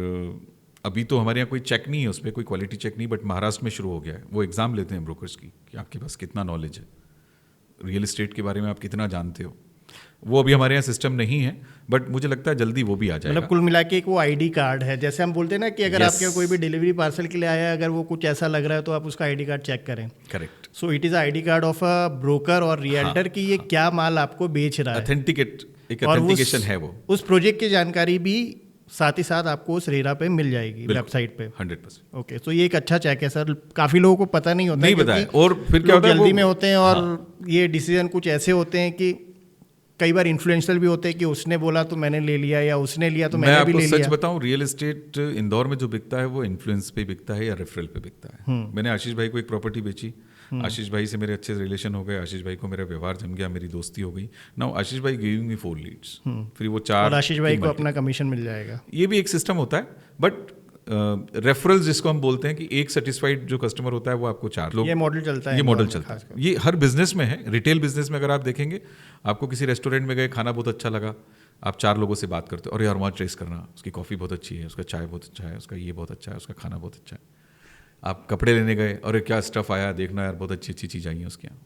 अभी तो हमारे यहाँ कोई चेक नहीं है, उसमें कोई क्वालिटी चेक नहीं, बट महाराष्ट्र में शुरू हो गया है। वो एग्जाम लेते हैं ब्रोकर्स की कि आपके पास कितना नॉलेज है, रियल एस्टेट के बारे में आप कितना जानते हो। वो अभी हमारे यहाँ सिस्टम नहीं है, बट मुझे लगता है जल्दी वो भी आ जाएगा। मतलब कुल मिला के एक वो आईडी कार्ड है, जैसे हम बोलते हैं ना कि अगर आपके कोई भी डिलीवरी पार्सल के लिए आया है, अगर वो कुछ ऐसा लग रहा है तो आप उसका आईडी कार्ड चेक करें। Correct. So it is ID card of a broker और रियल्टर कि ये क्या माल आपको बेच रहा है। ऑथेंटिकेशन है वो। उस प्रोजेक्ट की जानकारी भी साथ ही साथ आपको उस रेरा पे मिल जाएगी वेबसाइट पे। 100%। ओके, तो ये एक अच्छा चेक है सर। काफ़ी लोगों को पता नहीं होता, नहीं पता है, और फिर क्या होता है जल्दी में होते हैं और ये डिसीजन कुछ ऐसे होते हैं कि कई बार इन्फ्लुएंशियल भी होते हैं कि उसने बोला तो मैंने ले लिया, या उसने लिया तो मैंने भी ले लिया। मैं आपको सच बताऊं, रियल एस्टेट इंदौर में जो बिकता है वो इन्फ्लुएंस पे बिकता है या रेफरल पे बिकता है। मैंने आशीष भाई को एक प्रॉपर्टी बेची, आशीष भाई से मेरे अच्छे रिलेशन हो गए, आशीष भाई को मेरा व्यवहार जम गया, मेरी दोस्ती हो गई। नाउ आशीष भाई गिविंग मी 4 लीड्स, फिर वो 4 और आशीष भाई को अपना कमीशन मिल जाएगा। ये भी एक सिस्टम होता है, बट रेफरल्स जिसको हम बोलते हैं कि एक सेटिस्फाइड जो कस्टमर होता है वो आपको 4 लोग, ये मॉडल चलता है, ये मॉडल चलता है। ये हर बिजनेस में है। रिटेल बिजनेस में अगर आप देखेंगे, आपको किसी रेस्टोरेंट में गए, खाना बहुत अच्छा लगा, आप 4 लोगों से बात करते हो, और यार वहाँ टेस्ट करना, उसकी कॉफ़ी बहुत अच्छी है, उसका चाय बहुत अच्छा है, उसका ये बहुत अच्छा है, उसका खाना बहुत अच्छा है। आप कपड़े लेने गए, और क्या स्टफ़ आया, देखना यार बहुत अच्छी अच्छी चीज़ आई हैं उसके यहाँ।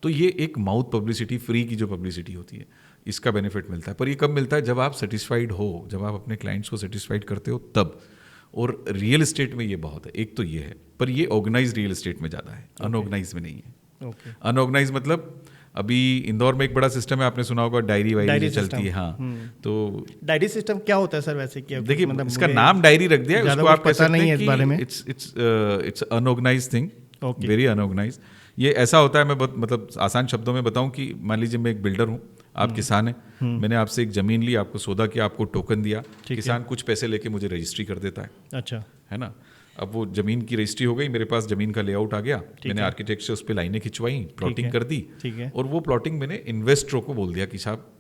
तो ये एक माउथ पब्लिसिटी, फ्री की जो पब्लिसिटी होती है, इसका बेनिफिट मिलता है। पर ये कब मिलता है? जब आप सेटिस्फाइड हो, जब आप अपने क्लाइंट्स को सेटिस्फाइड करते हो तब। और रियल एस्टेट में ये बहुत है। एक तो ये है, पर ये ऑर्गेनाइज रियल एस्टेट में ज़्यादा है, अनऑर्गेनाइज में नहीं है। अनऑर्गेनाइज मतलब अभी इंदौर में एक बड़ा सिस्टम है, आपने सुना होगा, डायरी वायरी चलती है। हाँ, तो डायरी सिस्टम क्या होता है सर वैसे? क्या देखिए, मतलब इसका नाम डायरी रख दिया है, उसको आप पता नहीं है इस बारे में। It's unorganize thing, very unorganize. ये ऐसा होता है, मैं बहुत मतलब आसान शब्दों में बताऊं कि मान लीजिए मैं एक बिल्डर हूँ, आप किसान हैं, मैंने आपसे एक ज़मीन ली, आपको सौदा किया, आपको टोकन दिया, किसान कुछ पैसे लेके मुझे रजिस्ट्री कर देता है। अच्छा, है ना? अब वो ज़मीन की रजिस्ट्री हो गई, मेरे पास ज़मीन का लेआउट आ गया, मैंने आर्किटेक्ट से उस पर लाइनें खिंचवाई, प्लॉटिंग कर दी, और वो प्लॉटिंग मैंने इन्वेस्टरों को बोल दिया कि साहब,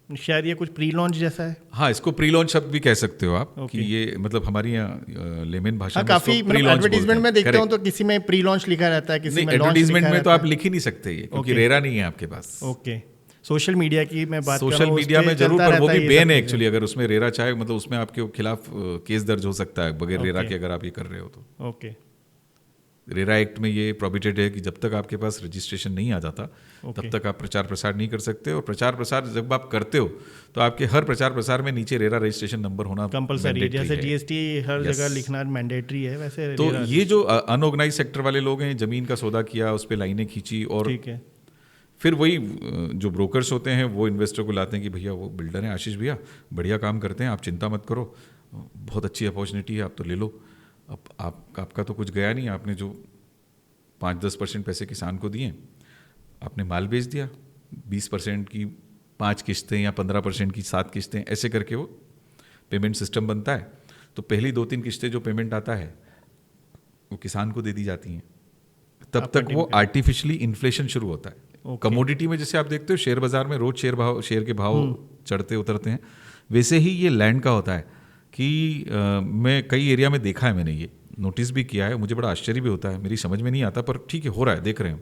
शायद ये कुछ प्री लॉन्च जैसा है। हाँ, इसको प्री लॉन्च शब्द भी कह सकते हो आप, कि ये मतलब हमारी यहाँ लेमन भाषा में काफी एडवर्टीजमेंट में देखता हूँ तो किसी में प्री लॉन्च लिखा रहता है, किसी में एडवर्टीजमेंट में तो आप लिख ही नहीं सकते ये, क्योंकि रेरा नहीं है आपके पास। ओके, सोशल मीडिया की मैं बात कर रहा हूँ, सोशल मीडिया में जरूर, पर वो भी बैन है एक्चुअली। अगर उसमें रेरा चाहे, मतलब उसमें आपके खिलाफ केस दर्ज हो सकता है बगैर रेरा के, अगर आप ये कर रहे हो तो। ओके, रेरा एक्ट में ये प्रोहिबिटेड है कि जब तक आपके पास रजिस्ट्रेशन नहीं आ जाता, तब तक आप प्रचार प्रसार नहीं कर सकते। और प्रचार प्रसार जब आप करते हो तो आपके हर प्रचार प्रसार में नीचे रेरा रजिस्ट्रेशन नंबर होना कंपलसरी, जैसे जीएसटी हर जगह लिखना मैंडेटरी है, वैसे। तो ये जो अनऑर्गेनाइज सेक्टर वाले लोग हैं, जमीन का सौदा किया, उस पर लाइनें खींची, और ठीक है, फिर वही जो ब्रोकर्स होते हैं वो इन्वेस्टर को लाते हैं कि भैया वो बिल्डर हैं आशीष भैया, बढ़िया काम करते हैं, आप चिंता मत करो, बहुत अच्छी अपॉर्चुनिटी है, आप तो ले लो। अब आपका तो कुछ गया नहीं, आपने जो 5-10% पैसे किसान को दिए, आपने माल बेच दिया, 20% की 5 किस्तें या 15% की 7 किस्तें, ऐसे करके वो पेमेंट सिस्टम बनता है। तो पहली 2-3 किस्तें जो पेमेंट आता है वो किसान को दे दी जाती हैं। तब तक वो आर्टिफिशियली इन्फ्लेशन शुरू होता है। कमोडिटी में जैसे आप देखते हो शेयर बाजार में रोज शेयर के भाव चढ़ते उतरते हैं, वैसे ही ये लैंड का होता है कि मैं कई एरिया में देखा है, मैंने ये नोटिस भी किया है, मुझे बड़ा आश्चर्य भी होता है, मेरी समझ में नहीं आता, पर ठीक है, हो रहा है, देख रहे हैं।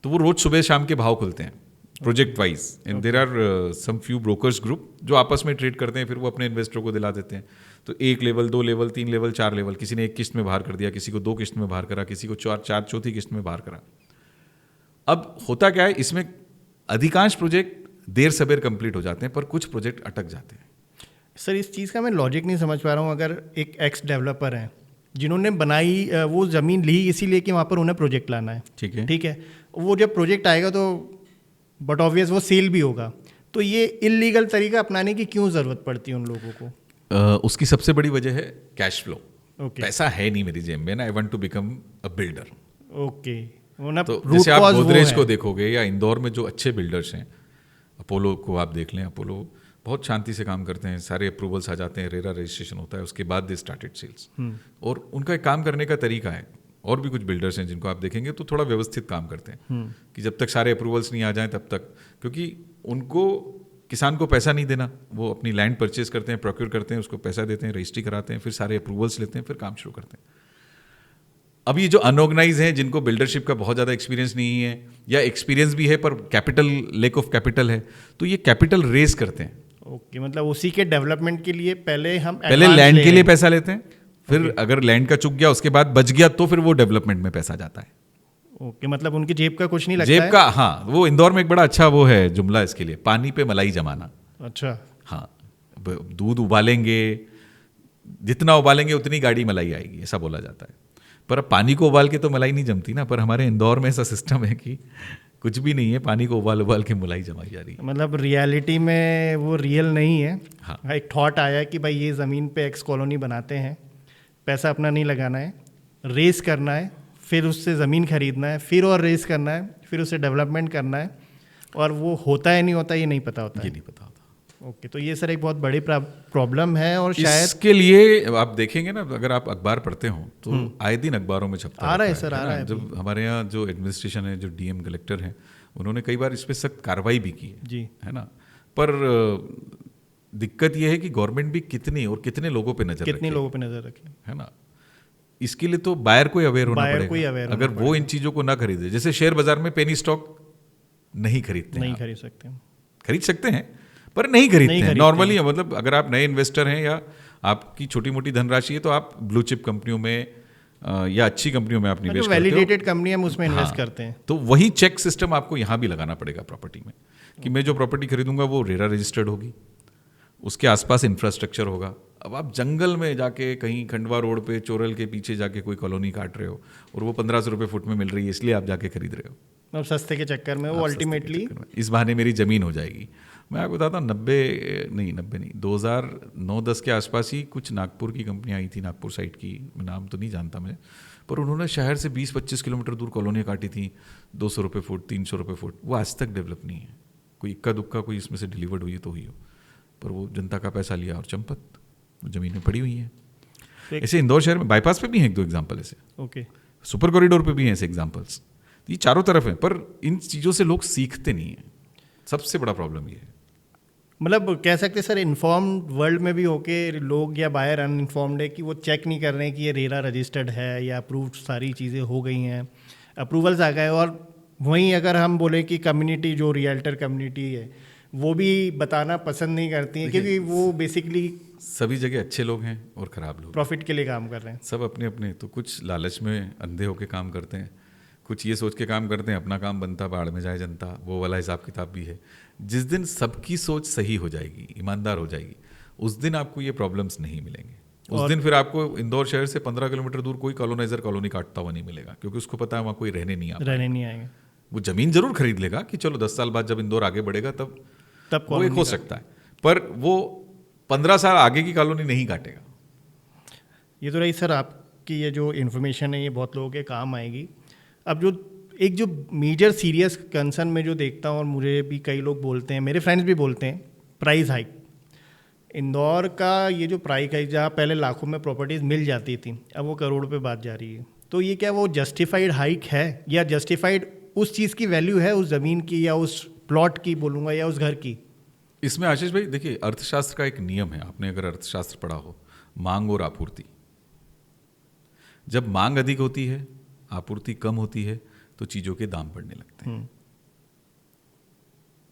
तो वो रोज सुबह शाम के भाव खुलते हैं project wise, and there are some few brokers group जो आपस में ट्रेड करते हैं, फिर वो अपने इन्वेस्टरों को दिला देते हैं। तो 1 लेवल, 2 लेवल, 3 लेवल, 4 लेवल, किसी ने 1 किस्त में बाहर कर दिया, किसी को 2 किस्त में बाहर करा, किसी को 4 चौथी किस्त में बाहर करा। अब होता क्या है, इसमें अधिकांश प्रोजेक्ट देर सबेर कंप्लीट हो जाते हैं, पर कुछ प्रोजेक्ट अटक जाते हैं। सर, इस चीज़ का मैं लॉजिक नहीं समझ पा रहा हूँ। अगर एक एक्स डेवलपर हैं जिन्होंने बनाई वो ज़मीन ली इसीलिए कि वहाँ पर उन्हें प्रोजेक्ट लाना है, ठीक है, वो जब प्रोजेक्ट आएगा तो बट ऑब्वियस वो सेल भी होगा, तो ये इलीगल तरीका अपनाने की क्यों ज़रूरत पड़ती है उन लोगों को? उसकी सबसे बड़ी वजह है कैश फ्लो। पैसा है नहीं मेरी जेब में ना, I want to become a builder. Okay, तो जैसे आप गोदरेज को देखोगे या इंदौर में जो अच्छे बिल्डर्स हैं, अपोलो को आप देख लें, अपोलो बहुत शांति से काम करते हैं, सारे अप्रूवल्स आ जाते हैं, रेरा रजिस्ट्रेशन होता है, उसके बाद दे स्टार्टेड सेल्स। और उनका एक काम करने का तरीका है। और भी कुछ बिल्डर्स हैं जिनको आप देखेंगे तो थोड़ा व्यवस्थित काम करते हैं कि जब तक सारे अप्रूवल्स नहीं आ जाएं तब तक, क्योंकि उनको किसान को पैसा नहीं देना, वो अपनी लैंड परचेज करते हैं, प्रोक्योर करते हैं, उसको पैसा देते हैं, रजिस्ट्री कराते हैं, फिर सारे अप्रूवल्स लेते हैं, फिर काम शुरू करते हैं। अब ये जो अनऑर्गेनाइज हैं, जिनको बिल्डरशिप का बहुत ज़्यादा एक्सपीरियंस नहीं है, या एक्सपीरियंस भी है पर कैपिटल, लैक ऑफ कैपिटल है, तो ये कैपिटल रेज करते हैं। ओके, मतलब उसी के डेवलपमेंट के लिए पहले लैंड के लिए पैसा लेते हैं, फिर अगर लैंड का चुक गया, उसके बाद बच गया, तो फिर वो डेवलपमेंट में पैसा जाता है। ओके, मतलब उनकी जेब का कुछ नहीं लगता जेब का, हाँ, वो इंदौर में एक बड़ा अच्छा वो है जुमला इसके लिए, पानी पे मलाई जमाना। अच्छा, हाँ, दूध उबालेंगे, जितना उबालेंगे उतनी गाढ़ी मलाई आएगी, ऐसा बोला जाता है। पर अब पानी को उबाल के तो मलाई नहीं जमती ना, पर हमारे इंदौर में ऐसा सिस्टम है कि कुछ भी नहीं है, पानी को उबाल उबाल के मलाई जमाई जा रही है। मतलब रियलिटी में वो रियल नहीं है। हाँ, एक थॉट आया कि भाई ये ज़मीन पे एक्स कॉलोनी बनाते हैं, पैसा अपना नहीं लगाना है, रेस करना है, फिर उससे ज़मीन खरीदना है, फिर और रेस करना है, फिर उससे डेवलपमेंट करना है, और वो होता है नहीं होता ये नहीं पता होता है। ये नहीं पता होता। ओके, तो ये सर एक बहुत बड़ी प्रॉब्लम है और शायद इसके लिए आप देखेंगे ना, अगर आप अखबार पढ़ते हो तो आए दिन अखबारों में छपता आ रहा है रहता सर, आ ना? रहा है जब हमारे यहाँ जो एडमिनिस्ट्रेशन है, जो डीएम कलेक्टर हैं, उन्होंने कई बार इस पर सख्त कार्रवाई भी की जी। है ना। पर दिक्कत यह है कि गवर्नमेंट भी कितनी और कितने लोगों पे नजर कितने रखे, लोगों पे नजर रखें। है ना। इसके लिए तो बायर को अवेयर होना Buyer को ही पड़ेगा। aware होना अगर वो इन चीज़ों को ना खरीदे, जैसे शेयर बाजार में पेनी स्टॉक नहीं खरीदते नहीं हैं, खरीद सकते। खरीद सकते हैं पर नहीं खरीदते हैं खरीदते नॉर्मली। मतलब अगर आप नए इन्वेस्टर हैं या आपकी छोटी मोटी धनराशि है तो आप ब्लू चिप कंपनियों में या अच्छी कंपनियों में आप निवेश करते हो। वैलिडेटेड कंपनी हम उसमें इन्वेस्ट हाँ, करते हैं। तो वही चेक सिस्टम आपको यहाँ भी लगाना पड़ेगा प्रॉपर्टी में, कि मैं जो प्रॉपर्टी खरीदूंगा वो रेरा रजिस्टर्ड होगी, उसके आसपास इंफ्रास्ट्रक्चर होगा। अब आप जंगल में जाके कहीं खंडवा रोड पे चोरल के पीछे जाके कोई कॉलोनी काट रहे हो और वो 1500 रुपये फुट में मिल रही है, इसलिए आप जाके खरीद रहे हो। अब सस्ते के चक्कर में वो अल्टीमेटली इस बहाने मेरी ज़मीन हो जाएगी। मैं आपको बताता हूँ 2009-10 के आसपास ही कुछ नागपुर की कंपनियाँ आई थी, नागपुर साइड की, नाम तो नहीं जानता मैं, पर उन्होंने शहर से 20-25 किलोमीटर दूर कॉलोनियाँ काटी थी, 200 रुपये फुट, 300 रुपये फुट। वो आज तक डेवलप नहीं है। कोई इक्का दुक्का कोई इसमें से डिलीवर्ड हुई तो हुई हो, पर वो जनता का पैसा लिया और चंपत वो ज़मीनें पड़ी हुई हैं। ऐसे इंदौर शहर में बाईपास पे भी हैं 1-2 एग्जाम्पल ऐसे, ओके, सुपर कॉरिडोर पे भी हैं ऐसे एग्जाम्पल्स। ये चारों तरफ हैं, पर इन चीज़ों से लोग सीखते नहीं हैं। सबसे बड़ा प्रॉब्लम ये है। मतलब कह सकते हैं सर, इन्फॉर्म्ड वर्ल्ड में भी होके लोग या बायर अनइन्फॉर्म्ड है कि वो चेक नहीं कर रहे हैं कि ये रेरा रजिस्टर्ड है या अप्रूव्ड, सारी चीज़ें हो गई हैं, अप्रूवल्स आ गए। और वहीं अगर हम बोलें कि कम्युनिटी, जो रियल्टर कम्युनिटी है, वो भी बताना पसंद नहीं करती है, क्योंकि वो बेसिकली सभी जगह अच्छे लोग हैं और ख़राब लोग, प्रॉफिट के लिए काम कर रहे हैं। सब अपने अपने। तो कुछ लालच में अंधे होके काम करते हैं, कुछ ये सोच के काम करते हैं अपना काम बनता बाढ़ में जाए जनता, वो वाला हिसाब किताब भी है। जिस दिन सबकी सोच सही हो जाएगी, ईमानदार हो जाएगी, उस दिन आपको ये प्रॉब्लम्स नहीं मिलेंगे। उस दिन फिर आपको इंदौर शहर से 15 किलोमीटर दूर कोई कॉलोनाइजर कॉलोनी काटता हुआ नहीं मिलेगा, क्योंकि उसको पता है वहाँ कोई रहने नहीं आता। रहने नहीं आएंगे। वो ज़मीन जरूर खरीद लेगा कि चलो 10 साल बाद जब इंदौर आगे बढ़ेगा तब वो एक हो सकता है, पर वो 15 साल आगे की कॉलोनी नहीं काटेगा। ये तो रही सर आपकी ये जो इन्फॉर्मेशन है, ये बहुत लोगों के काम आएगी। अब जो मेजर सीरियस कंसर्न में जो देखता हूँ, और मुझे भी कई लोग बोलते हैं, मेरे फ्रेंड्स भी बोलते हैं, प्राइस हाइक। इंदौर का ये जो प्राइस हाइक, जहाँ पहले लाखों में प्रॉपर्टीज़ मिल जाती थी, अब वो करोड़ पे बात जा रही है। तो ये क्या वो जस्टिफाइड हाइक है, या जस्टिफाइड उस चीज़ की वैल्यू है, उस ज़मीन की या उस प्लॉट की बोलूँगा, या उस घर की? इसमें आशीष भाई देखिए, अर्थशास्त्र का एक नियम है, आपने अगर अर्थशास्त्र पढ़ा हो, मांग और आपूर्ति। जब मांग अधिक होती है, आपूर्ति कम होती है, तो चीज़ों के दाम बढ़ने लगते हैं।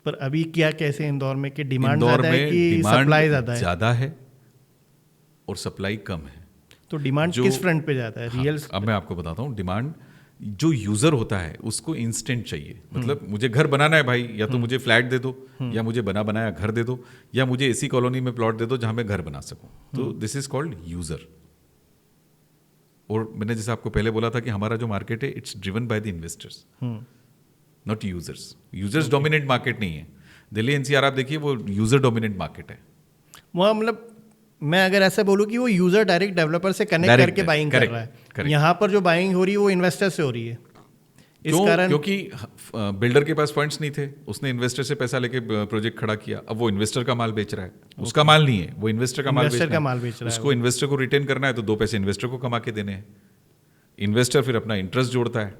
पर अभी क्या कैसे इंदौर में कि डिमांड ज़्यादा है कि सप्लाई ज़्यादा है और सप्लाई कम है? तो डिमांड किस फ्रंट पे जाता है? रियल? अब मैं आपको बताता हूँ। डिमांड जो यूजर होता है उसको इंस्टेंट चाहिए। मतलब मुझे घर बनाना है भाई, या तो मुझे फ्लैट दे दो, या मुझे बना बनाया घर दे दो, या मुझे ऐसी कॉलोनी में प्लॉट दे दो जहां मैं घर बना सकूं। तो दिस इज कॉल्ड यूजर। और मैंने जैसे आपको पहले बोला था कि हमारा जो मार्केट है, it's driven by the investors, not users. Users dominant market नहीं है। दिल्ली एनसीआर आप देखिए, वो यूजर डोमिनेंट मार्केट है वहाँ। मतलब मैं अगर ऐसा बोलूँ कि वो यूजर डायरेक्ट डेवलपर से कनेक्ट करके बाइंग कर रहा है। यहाँ पर जो बाइंग हो रही है वो इन्वेस्टर से हो रही है। इस कारण क्योंकि बिल्डर के पास फंड्स नहीं थे, उसने इन्वेस्टर से पैसा लेके प्रोजेक्ट खड़ा किया। अब वो इन्वेस्टर का माल बेच रहा है, उसका माल नहीं है, वो इन्वेस्टर का माल बेच रहा है। उसको इन्वेस्टर को रिटेन करना है, तो 2 पैसे इन्वेस्टर को कमा के देने हैं। इन्वेस्टर फिर अपना इंटरेस्ट जोड़ता है।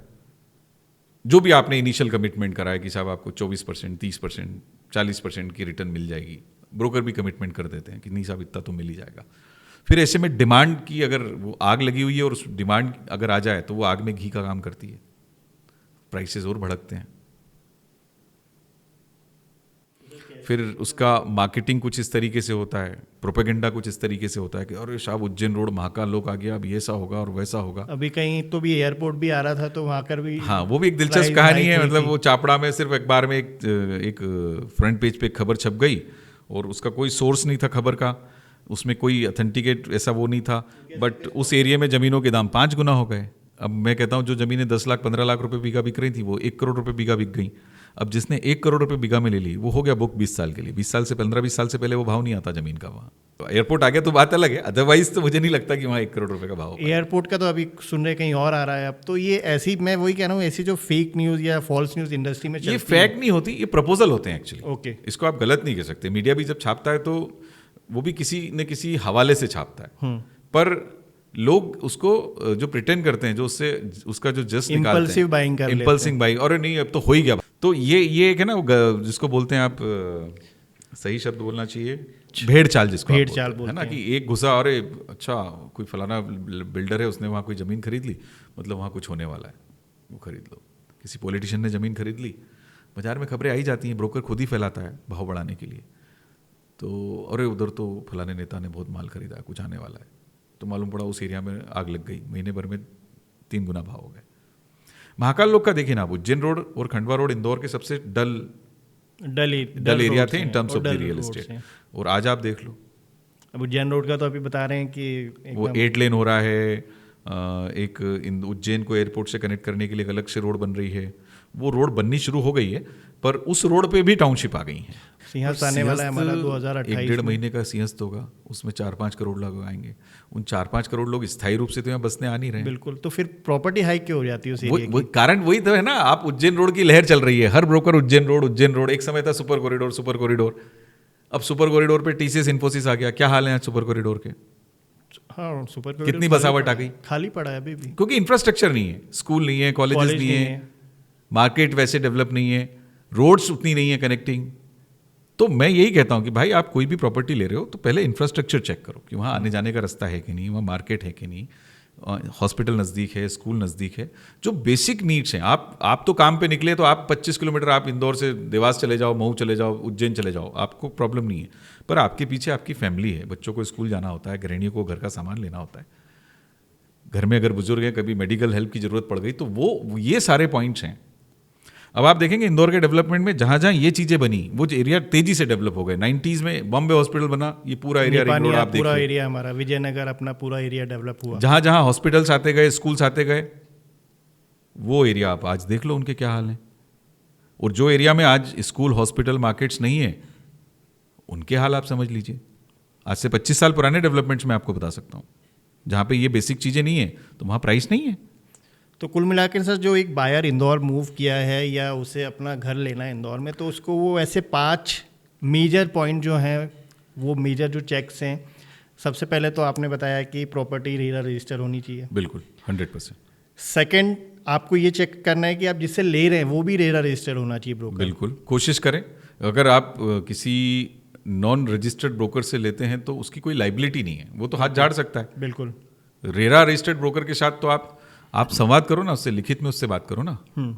जो भी आपने इनिशियल कमिटमेंट करा है कि साहब आपको 24%, 30%, 40% की रिटर्न मिल जाएगी, ब्रोकर भी कमिटमेंट कर देते हैं कि नहीं साहब इतना तो मिल ही जाएगा। फिर ऐसे में डिमांड की अगर वो आग लगी हुई है और उस डिमांड अगर आ जाए तो वो आग में घी का काम करती है, प्राइसेस और भड़कते हैं। फिर उसका मार्केटिंग कुछ इस तरीके से होता है, प्रोपेगेंडा कुछ इस तरीके से होता है कि अरे साहब उज्जैन रोड महाकाल लोक आ गया, अब ऐसा होगा और वैसा होगा। अभी कहीं तो भी एयरपोर्ट भी आ रहा था, तो वहाँ कर भी, हाँ, वो भी एक दिलचस्प कहानी है। मतलब वो चापड़ा में सिर्फ अखबार में एक फ्रंट पेज पे एक खबर छप गई और उसका कोई सोर्स नहीं था खबर का, उसमें कोई अथेंटिकेट ऐसा वो नहीं था, बट उस एरिया में ज़मीनों के दाम 5 गुना हो गए। अब मैं कहता हूँ जो ज़मीनें 10 लाख 15 लाख रुपए बीघा बिक रही थी, वो 1 करोड़ रुपए बीघा बिक गई। अब जिसने 1 करोड़ रुपए बीघा में ले ली, वो हो गया बुक 20 साल के लिए। 20 साल से 15-20 साल से पहले वो भाव नहीं आता ज़मीन का वहाँ। एयरपोर्ट आ गया तो बात अलग है, अदरवाइज तो मुझे नहीं लगता कि वहाँ 1 करोड़ रुपए का भाव होगा। एयरपोर्ट का तो अभी सुन रहे कहीं और आ रहा है अब तो। ये ऐसी, मैं वही कह रहा हूँ, ऐसी जो फेक न्यूज़ या फॉल्स न्यूज़ इंडस्ट्री में ये चलती फैक्ट नहीं होती, ये प्रपोजल होते हैं एक्चुअली। ओके। इसको आप गलत नहीं कह सकते। मीडिया भी जब छापता है तो वो भी किसी न किसी हवाले से छापता है, पर लोग उसको जो प्रिटेंड करते हैं, जो उससे उसका जो जस्ट निकालते हैं, Impulsive buying कर लेते हैं। इम्पल्सिव बाइंग, और नहीं अब तो हो ही गया। तो ये एक है ना जिसको बोलते हैं आप, सही शब्द बोलना चाहिए, भेड़ चाल जिसको भेड़ आप चाल बोलते हैं, है ना, बोलते कि एक घुसा, अरे अच्छा कोई फलाना बिल्डर है, उसने वहाँ कोई ज़मीन खरीद ली, मतलब वहाँ कुछ होने वाला है, वो खरीद लो। किसी पॉलिटिशियन ने ज़मीन खरीद ली, बाजार में खबरें आई जाती हैं, ब्रोकर खुद ही फैलाता है भाव बढ़ाने के लिए। तो अरे उधर तो फलाने नेता ने बहुत माल खरीदा, कुछ आने वाला है, तो मालूम पड़ा उस एरिया में आग लग गई, महीने भर में 3 गुना भाव हो गए। महाकाल लोक का देखिए ना, आप उज्जैन रोड और खंडवा रोड इंदौर के सबसे डल एरिया थे इन terms of the real estate, और आज आप देख लो। अब उज्जैन रोड का तो अभी बता रहे हैं कि वो 8 लेन हो रहा है, एक उज्जैन को एयरपोर्ट से कनेक्ट करने के लिए एक अलग से रोड बन रही है। वो रोड बननी शुरू हो गई है, पर उस रोड पे भी टाउनशिप आ गई है। सिंहस्थ आने वाला है हमारा 2028 1-1.5 महीने का सिंहस्थ होगा, उसमें 4-5 करोड़ लोग आएंगे। उन 4-5 करोड़ लोग स्थायी रूप से तो यहाँ बसने आ नहीं रहे हैं। बिल्कुल। तो फिर प्रॉपर्टी हाइक क्यों हो जाती है उस एरिया वो कारण वही तो है ना, आप उज्जैन रोड की लहर चल रही है, हर ब्रोकर उज्जैन रोड, एक समय था सुपर कॉरिडोर, अब सुपर कॉरिडोर पे टीसीएस इन्फोसिस आ गया। क्या हाल है आज सुपर कॉरिडोर के? हाँ, सुपर कितनी बसावट आ गई, खाली पड़ा है अभी भी, क्योंकि इंफ्रास्ट्रक्चर नहीं है, स्कूल नहीं है, कॉलेजेस नहीं है, मार्केट वैसे डेवलप नहीं है, रोड्स उतनी नहीं है कनेक्टिंग। तो मैं यही कहता हूँ कि भाई आप कोई भी प्रॉपर्टी ले रहे हो तो पहले इंफ्रास्ट्रक्चर चेक करो कि वहाँ आने जाने का रास्ता है कि नहीं, वहाँ मार्केट है कि नहीं, हॉस्पिटल नज़दीक है, स्कूल नज़दीक है, जो बेसिक नीड्स हैं। आप तो काम पे निकले तो आप 25 किलोमीटर आप इंदौर से देवास चले जाओ, मऊ चले जाओ, उज्जैन चले जाओ, आपको प्रॉब्लम नहीं है। पर आपके पीछे आपकी फैमिली है, बच्चों को स्कूल जाना होता है, गृहिणियों को घर का सामान लेना होता है, घर में अगर बुजुर्ग हैं, कभी मेडिकल हेल्प की ज़रूरत पड़ गई, तो वो ये सारे पॉइंट्स हैं। अब आप देखेंगे इंदौर के डेवलपमेंट में जहाँ जहाँ ये चीज़ें बनी, वो एरिया तेजी से डेवलप हो गए। 90s में बॉम्बे हॉस्पिटल बना, ये पूरा एरिया रिंग रोड आप देखिए, पूरा एरिया हमारा विजयनगर अपना पूरा एरिया डेवलप हुआ। जहाँ जहाँ हॉस्पिटल्स आते गए, स्कूल्स आते गए, वो एरिया आप आज देख लो उनके क्या हाल हैं। और जो एरिया में आज स्कूल, हॉस्पिटल, मार्केट्स नहीं है, उनके हाल आप समझ लीजिए। आज से 25 साल पुराने डेवलपमेंट्स में आपको बता सकता हूँ, जहाँ पे ये बेसिक चीज़ें नहीं है तो वहाँ प्राइस नहीं है। तो कुल मिलाकर सर, जो एक बायर इंदौर मूव किया है या उसे अपना घर लेना है इंदौर में, तो उसको वो ऐसे 5 मेजर पॉइंट जो हैं, वो मेजर जो चेक्स हैं, सबसे पहले तो आपने बताया कि प्रॉपर्टी रेरा रजिस्टर होनी चाहिए। बिल्कुल 100%। सेकंड, आपको ये चेक करना है कि आप जिससे ले रहे हैं वो भी रेरा रजिस्टर होना चाहिए ब्रोकर। बिल्कुल कोशिश करें। अगर आप किसी नॉन रजिस्टर्ड ब्रोकर से लेते हैं तो उसकी कोई लाइबिलिटी नहीं है, वो तो हाथ झाड़ सकता है। बिल्कुल। रेरा रजिस्टर्ड ब्रोकर के साथ तो आप संवाद करो ना उससे, लिखित में उससे बात करो ना,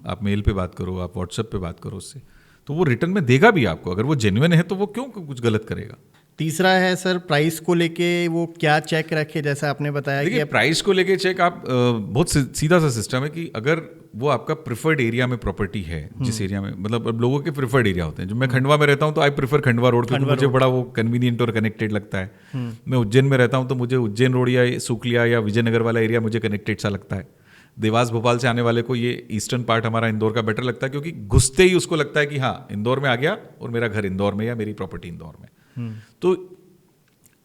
आप मेल पे बात करो, आप व्हाट्सएप पे बात करो उससे, तो वो रिटर्न में देगा भी आपको। अगर वो जेन्युइन है तो वो क्यों कुछ गलत करेगा। तीसरा है सर, प्राइस को लेके वो क्या चेक रखे, जैसा आपने बताया कि प्राइस को लेके चेक आप बहुत सीधा सा सिस्टम है कि अगर वो आपका प्रिफर्ड एरिया में प्रॉपर्टी है, जिस एरिया में, मतलब अब लोगों के प्रिफर्ड एरिया होते हैं। जो मैं खंडवा में रहता हूँ तो आई प्रिफर खंडवा रोड, क्योंकि मुझे बड़ा वो कन्वीनियंट और कनेक्टेड लगता है। मैं उज्जैन में रहता हूँ तो मुझे उज्जैन रोड या सुकलिया या विजयनगर वाला एरिया मुझे कनेक्टेड सा लगता है। देवास भोपाल से आने वाले को ये ईस्टर्न पार्ट हमारा इंदौर का बेटर लगता है, क्योंकि घुसते ही उसको लगता है कि हाँ इंदौर में आ गया और मेरा घर इंदौर में या मेरी प्रॉपर्टी इंदौर में। तो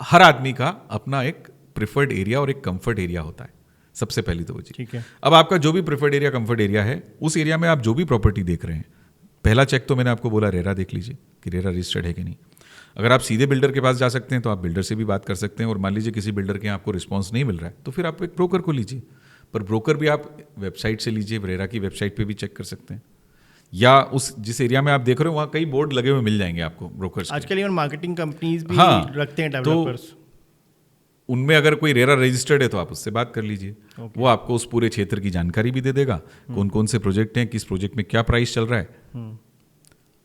हर आदमी का अपना एक प्रिफर्ड एरिया और एक कंफर्ट एरिया होता है, सबसे पहली तो वो चीज़। ठीक है। अब आपका जो भी प्रिफर्ड एरिया, कंफर्ट एरिया है, उस एरिया में आप जो भी प्रॉपर्टी देख रहे हैं, पहला चेक तो मैंने आपको बोला रेरा देख लीजिए कि रेरा रजिस्टर्ड है कि नहीं। अगर आप सीधे बिल्डर के पास जा सकते हैं तो आप बिल्डर से भी बात कर सकते हैं, और मान लीजिए किसी बिल्डर के आपको रिस्पॉन्स नहीं मिल रहा है तो फिर आप एक ब्रोकर को लीजिए। पर ब्रोकर भी आप वेबसाइट से लीजिए, रेरा की वेबसाइट पे भी चेक कर सकते हैं, या उस जिस एरिया में आप देख रहे हो वहाँ कई बोर्ड लगे हुए मिल जाएंगे आपको ब्रोकर्स। आजकल इवन मार्केटिंग कंपनीज भी रखते हैं डेवलपर्स, तो उनमें अगर कोई रेरा रजिस्टर्ड है तो आप उससे बात कर लीजिए। वो आपको उस पूरे क्षेत्र की जानकारी भी दे देगा, कौन कौन से प्रोजेक्ट हैं, किस प्रोजेक्ट में क्या प्राइस चल रहा है।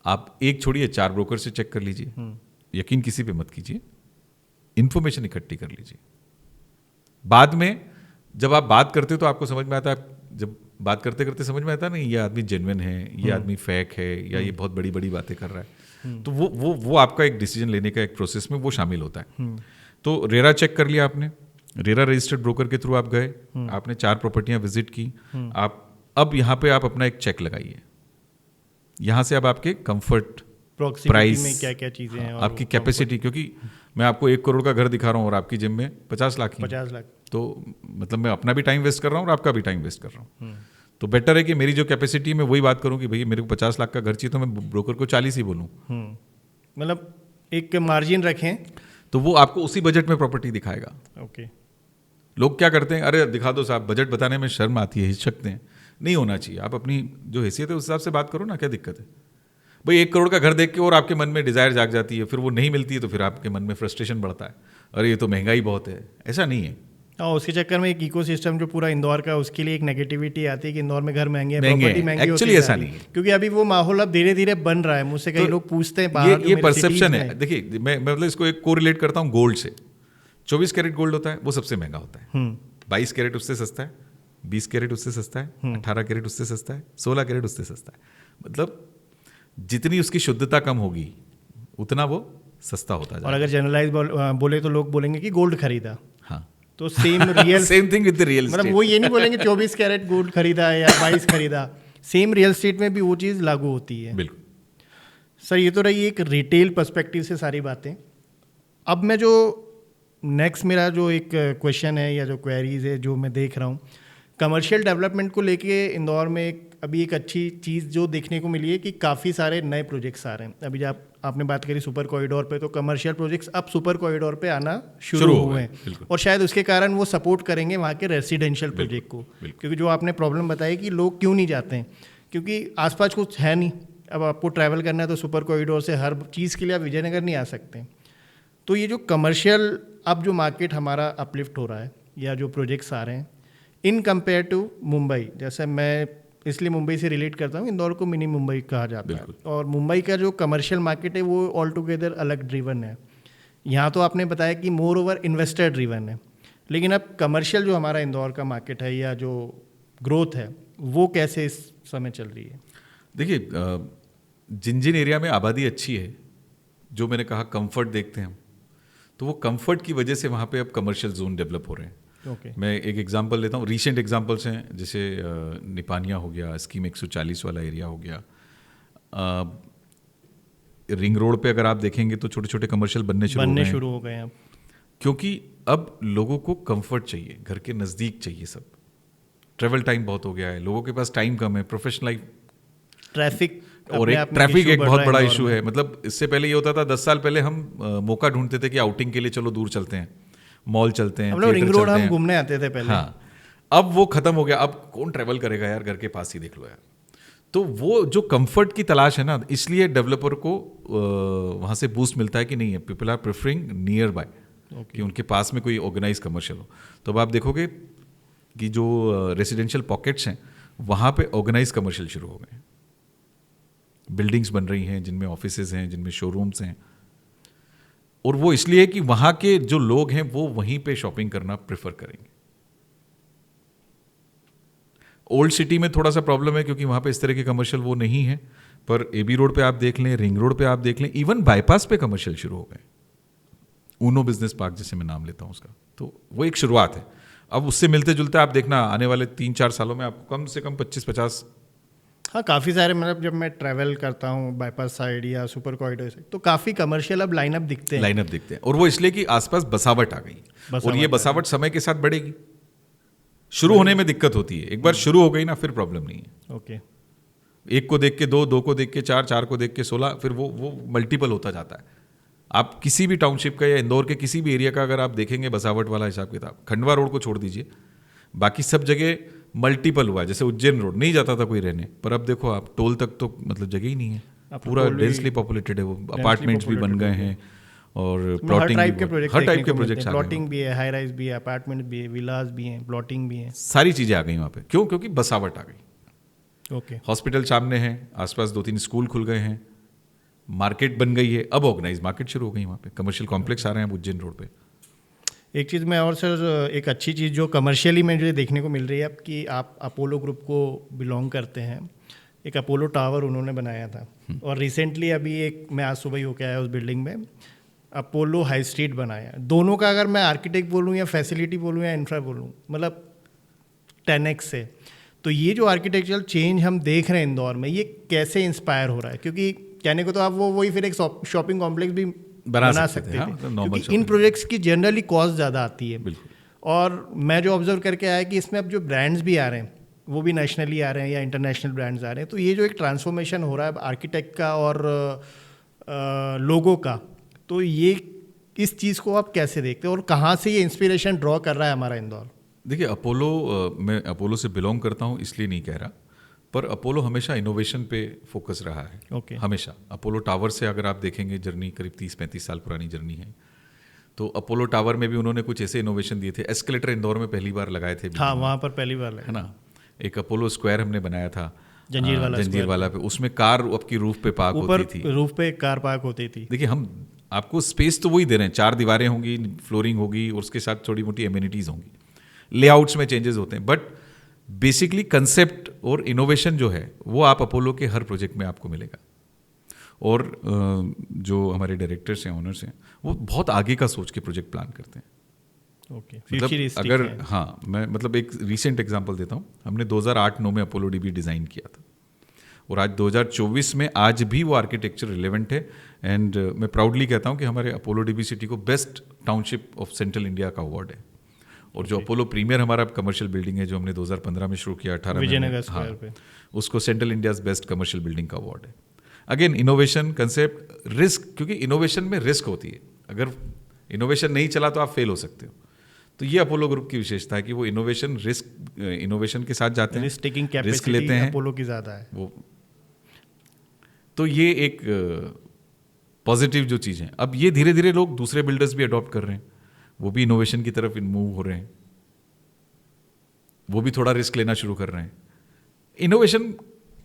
आप एक छोड़िए, 4 ब्रोकर से चेक कर लीजिए। यकीन किसी पे मत कीजिए, इन्फॉर्मेशन इकट्ठी कर लीजिए। बाद में जब आप बात करते हो तो आपको समझ में आता है, जब बात करते करते समझ में आता है नहीं ये आदमी जेन्युइन है, ये आदमी फेक है, या ये बहुत बड़ी बड़ी बातें कर रहा है। तो वो आपका एक डिसीजन लेने का एक प्रोसेस में वो शामिल होता है। तो रेरा चेक कर लिया आपने, रेरा रजिस्टर्ड ब्रोकर के थ्रू आप गए, आपने 4 प्रॉपर्टियां विजिट की। आप अब यहाँ पे आप अपना एक चेक लगाइए। यहाँ से अब आपके कंफर्ट प्रॉक्सिमिटी में क्या क्या चीज़ें हैं और आपकी कैपेसिटी, क्योंकि मैं आपको 1 करोड़ का घर दिखा रहा हूँ और आपकी जिम में 50 लाख ही 50 लाख। तो मतलब मैं अपना भी टाइम वेस्ट कर रहा हूँ और आपका भी टाइम वेस्ट कर रहा हूँ। तो बेटर है कि मेरी जो कैपेसिटी मैं वही बात करूँ कि भैया मेरे को 50 लाख का घर चाहिए तो मैं ब्रोकर को 40 ही बोलूँ। मतलब एक मार्जिन रखें। तो वो आपको उसी बजट में प्रॉपर्टी दिखाएगा। ओके। लोग क्या करते हैं, अरे दिखा दो साहब, बजट बताने में शर्म आती है, हिचकते हैं। नहीं होना चाहिए, आप अपनी जो हैसियत है उस हिसाब से बात करो ना, क्या दिक्कत है भाई। 1 करोड़ का घर देख के और आपके मन में डिज़ायर जाग जाती है, फिर वो नहीं मिलती है तो फिर आपके मन में फ्रस्ट्रेशन बढ़ता है, अरे ये तो महंगाई बहुत है। ऐसा नहीं है। और उसके चक्कर में एक इकोसिस्टम जो पूरा इंदौर का, उसके लिए एक नेगेटिविटी आती है कि इंदौर में घर महंगे हैं, प्रॉपर्टी महंगी होती है। एक्चुअली ऐसा नहीं है, क्योंकि अभी वो माहौल अब धीरे धीरे बन रहा है। मुझसे कई लोग पूछते हैं बाहर, ये परसेप्शन है। देखिए मैं मतलब इसको एक कोरिलेट करता हूँ गोल्ड से। 24 कैरेट गोल्ड होता है वो सबसे महंगा होता है, 22 कैरेट उससे सस्ता है, 20 कैरेट उससे सस्ता है, 18 कैरेट उससे सस्ता है, 16 कैरेट उससे सस्ता है। मतलब जितनी उसकी शुद्धता कम होगी उतना वो सस्ता होता जाएगा। और अगर जनरलाइज बोले तो लोग बोलेंगे कि गोल्ड खरीदा। हाँ, तो same real same thing with the real मतलब वो ये नहीं बोलेंगे 24 कैरेट गोल्ड खरीदा है या 22 खरीदा। सेम रियल स्टेट में भी वो चीज़ लागू होती है। बिल्कुल सर, ये तो रही एक रिटेल पर्सपेक्टिव से सारी बातें। अब मैं जो नेक्स्ट मेरा जो एक क्वेश्चन है या जो क्वेरीज है जो मैं देख रहा हूँ, कमर्शियल डेवलपमेंट को लेके इंदौर में अभी एक अच्छी चीज़ जो देखने को मिली है कि काफ़ी सारे नए प्रोजेक्ट्स आ रहे हैं। अभी जब आपने बात करी सुपर कॉरिडोर पे, तो कमर्शियल प्रोजेक्ट्स अब सुपर कॉरिडोर पे आना शुरू हुए हैं और शायद उसके कारण वो सपोर्ट करेंगे वहाँ के रेसिडेंशियल प्रोजेक्ट को। क्योंकि जो आपने प्रॉब्लम बताई कि लोग क्यों नहीं जाते हैं, क्योंकि आसपास कुछ है नहीं। अब आपको ट्रैवल करना है तो सुपर कॉरिडोर से हर चीज़ के लिए आप विजयनगर नहीं आ सकते। तो ये जो कमर्शियल अब जो मार्केट हमारा अपलिफ्ट हो रहा है या जो प्रोजेक्ट्स आ रहे हैं इन कंपेयर टू मुंबई, जैसे मैं इसलिए मुंबई से रिलेट करता हूँ, इंदौर को मिनी मुंबई कहा जाता है। और मुंबई का जो कमर्शियल मार्केट है वो ऑल टुगेदर अलग ड्रिवन है। यहाँ तो आपने बताया कि मोर ओवर इन्वेस्टर ड्रिवन है, लेकिन अब कमर्शियल जो हमारा इंदौर का मार्केट है या जो ग्रोथ है वो कैसे इस समय चल रही है? देखिए जिन जिन एरिया में आबादी अच्छी है, जो मैंने कहा कंफर्ट देखते हैं हम, तो वो कंफर्ट की वजह से वहाँ पे अब कमर्शियल जोन डेवलप हो रहे हैं। मैं एक एग्जांपल लेता हूँ, रीसेंट एग्जांपल्स हैं, जैसे निपानिया हो गया, स्कीम 140 वाला एरिया हो गया। रिंग रोड पे अगर आप देखेंगे तो छोटे छोटे कमर्शियल बनने शुरू हो गए हैं अब, क्योंकि अब लोगों को कंफर्ट चाहिए, घर के नज़दीक चाहिए सब। ट्रेवल टाइम बहुत हो गया है, लोगों के पास टाइम कम है, प्रोफेशनल लाइफ, ट्रैफिक और एक ट्रैफिक एक बहुत बड़ा इशू है। मतलब इससे पहले ये होता था, 10 साल पहले हम मौका ढूंढते थे कि आउटिंग के लिए चलो दूर चलते हैं, मॉल चलते हैं, रिंग रोड हम घूमने आते थे पहले। हाँ, अब वो खत्म हो गया। अब कौन ट्रैवल करेगा यार, घर के पास ही देख लो यार। तो वो जो कंफर्ट की तलाश है ना, इसलिए डेवलपर को वहाँ से बूस्ट मिलता है कि नहीं है, people are preferring nearby, कि उनके पास में कोई ऑर्गेनाइज कमर्शियल हो। तो अब आप देखोगे कि जो रेसिडेंशियल पॉकेट्स हैं वहाँ पे ऑर्गेनाइज कमर्शियल शुरू हो गए हैं। बिल्डिंग्स बन रही हैं जिनमें ऑफिसेज हैं, जिनमें शोरूम्स हैं, और वो इसलिए कि वहाँ के जो लोग हैं वो वहीं पे शॉपिंग करना प्रेफर करेंगे। ओल्ड सिटी में थोड़ा सा प्रॉब्लम है क्योंकि वहाँ पे इस तरह के कमर्शियल वो नहीं है, पर एबी रोड पे आप देख लें, रिंग रोड पे आप देख लें, इवन बाईपास पे कमर्शियल शुरू हो गए। ऊनो बिजनेस पार्क जैसे मैं नाम लेता हूँ उसका, तो वो एक शुरुआत है। अब उससे मिलते जुलते आप देखना आने वाले 3-4 सालों में आपको कम से कम 25-50, हाँ काफ़ी सारे, मतलब जब मैं ट्रैवल करता हूँ बाईपास साइड या सुपर कॉरिडोर से, तो काफ़ी कमर्शियल अब लाइनअप दिखते हैं। और वो इसलिए कि आसपास बसावट आ गई, और ये बसावट समय के साथ बढ़ेगी। शुरू होने में दिक्कत होती है, एक बार शुरू हो गई ना फिर प्रॉब्लम नहीं है। ओके, एक को देख के 2, 2 को देख के 4, 4 को देख के 16, फिर वो मल्टीपल होता जाता है। आप किसी भी टाउनशिप का या इंदौर के किसी भी एरिया का अगर आप देखेंगे बसावट वाला हिसाब किताब, खंडवा रोड को छोड़ दीजिए, बाकी सब जगह मल्टीपल हुआ है। जैसे उज्जैन रोड नहीं जाता था कोई रहने, पर अब देखो आप टोल तक तो मतलब जगह ही नहीं है, पूरा डेंसली पॉपुलेटेड है, वो अपार्टमेंट्स भी बन गए हैं और प्लॉटिंग, हर टाइप के प्रोजेक्ट्स, प्लॉटिंग भी है, हाई राइज भी है, अपार्टमेंट भी है, विलास भी हैं, प्लॉटिंग भी है, सारी चीज़ें आ गई वहाँ पे। क्यों? क्योंकि बसावट आ गई। ओके, हॉस्पिटल सामने है, आसपास 2-3 स्कूल खुल गए हैं, मार्केट बन गई है, अब ऑर्गेनाइज मार्केट शुरू हो गई वहाँ पे, कमर्शियल कॉम्प्लेक्स आ रहे हैं उज्जैन रोड पे। एक चीज़ मैं और सर, एक अच्छी चीज़ जो कमर्शियली में जो देखने को मिल रही है अब, कि आप अपोलो ग्रुप को बिलोंग करते हैं, एक अपोलो टावर उन्होंने बनाया था, और रिसेंटली अभी एक मैं आज सुबह ही होकर आया उस बिल्डिंग में, अपोलो हाई स्ट्रीट बनाया। दोनों का अगर मैं आर्किटेक्ट बोलूँ या फैसिलिटी बोलूँ या इंफ्रा बोलूँ, मतलब 10x है। तो ये जो आर्किटेक्चरल चेंज हम देख रहे हैं इंदौर में, ये कैसे इंस्पायर हो रहा है? क्योंकि कहने को तो आप वो वही फिर एक शॉपिंग कॉम्प्लेक्स भी बना बना सकते थे, सकते हाँ, थे, मतलब normal क्योंकि इन shopping। प्रोजेक्ट्स की जनरली कॉस्ट ज़्यादा आती है। बिल्कुल। और मैं जो ऑब्जर्व करके आया कि इसमें अब जो ब्रांड्स भी आ रहे हैं वो भी नेशनली आ रहे हैं या इंटरनेशनल ब्रांड्स आ रहे हैं, तो ये जो एक ट्रांसफॉर्मेशन हो रहा है आर्किटेक्ट का और लोगो का, तो ये इस चीज़ को आप कैसे देखते हो और कहाँ से ये इंस्पिरेशन ड्रॉ कर रहा है हमारा इंदौर? देखिए अपोलो, मैं अपोलो से बिलोंग करता हूँ इसलिए नहीं कह रहा, पर अपोलो हमेशा इनोवेशन पे फोकस रहा है। Okay. हमेशा अपोलो टावर से अगर आप देखेंगे जर्नी करीब 30-35 साल पुरानी जर्नी है, तो अपोलो टावर में भी उन्होंने कुछ ऐसे इनोवेशन दिए थे। एस्केलेटर इंदौर में पहली बार लगाए थे, हाँ, वहाँ पर पहली बार है ना। एक अपोलो स्क्वायर हमने बनाया था जंजीर वाला पे, उसमें कार आपकी रूफ पे पार्क ऊपर होती थी। रूफ पे कार पार्क होती थी। देखिए हम आपको स्पेस तो वही दे रहे हैं, 4 दीवारें होंगी, फ्लोरिंग होगी और उसके साथ छोटी मोटी एम्यूनिटीज होंगी, लेआउट्स में चेंजेस होते हैं, बट बेसिकली कंसेप्ट और इनोवेशन जो है वो आप अपोलो के हर प्रोजेक्ट में आपको मिलेगा। और जो हमारे डायरेक्टर्स हैं, ओनर्स हैं, वो बहुत आगे का सोच के प्रोजेक्ट प्लान करते हैं। ओके, मतलब अगर हाँ, मैं मतलब एक रीसेंट एग्जांपल देता हूँ। हमने 2008-9 में अपोलो डीबी डिज़ाइन किया था और आज 2024 में आज भी वो आर्किटेक्चर रिलेवेंट है। एंड मैं प्राउडली कहता हूँ कि हमारे अपोलो डीबी सिटी को best township of central India का अवार्ड है। और जो अपोलो प्रीमियर हमारा कमर्शियल बिल्डिंग है, जो हमने 2015 में शुरू किया, 18 विजयनगर स्क्वायर पे, उसको central India's best commercial building का अवार्ड है। अगेन इनोवेशन, कंसेप्ट, रिस्क, क्योंकि इनोवेशन में रिस्क होती है। अगर इनोवेशन नहीं चला तो आप फेल हो सकते हो। तो ये अपोलो ग्रुप की विशेषता है कि वो इनोवेशन इनोवेशन के साथ जाते हैं, रिस्क टेकिंग रिस्क कैपेसिटी लेते हैं अपोलो की ज़्यादा है वो। तो ये एक पॉजिटिव जो चीज़ है। अब ये धीरे धीरे लोग दूसरे बिल्डर्स भी अडॉप्ट कर रहे हैं, वो भी इनोवेशन की तरफ मूव हो रहे हैं, वो भी थोड़ा रिस्क लेना शुरू कर रहे हैं। इनोवेशन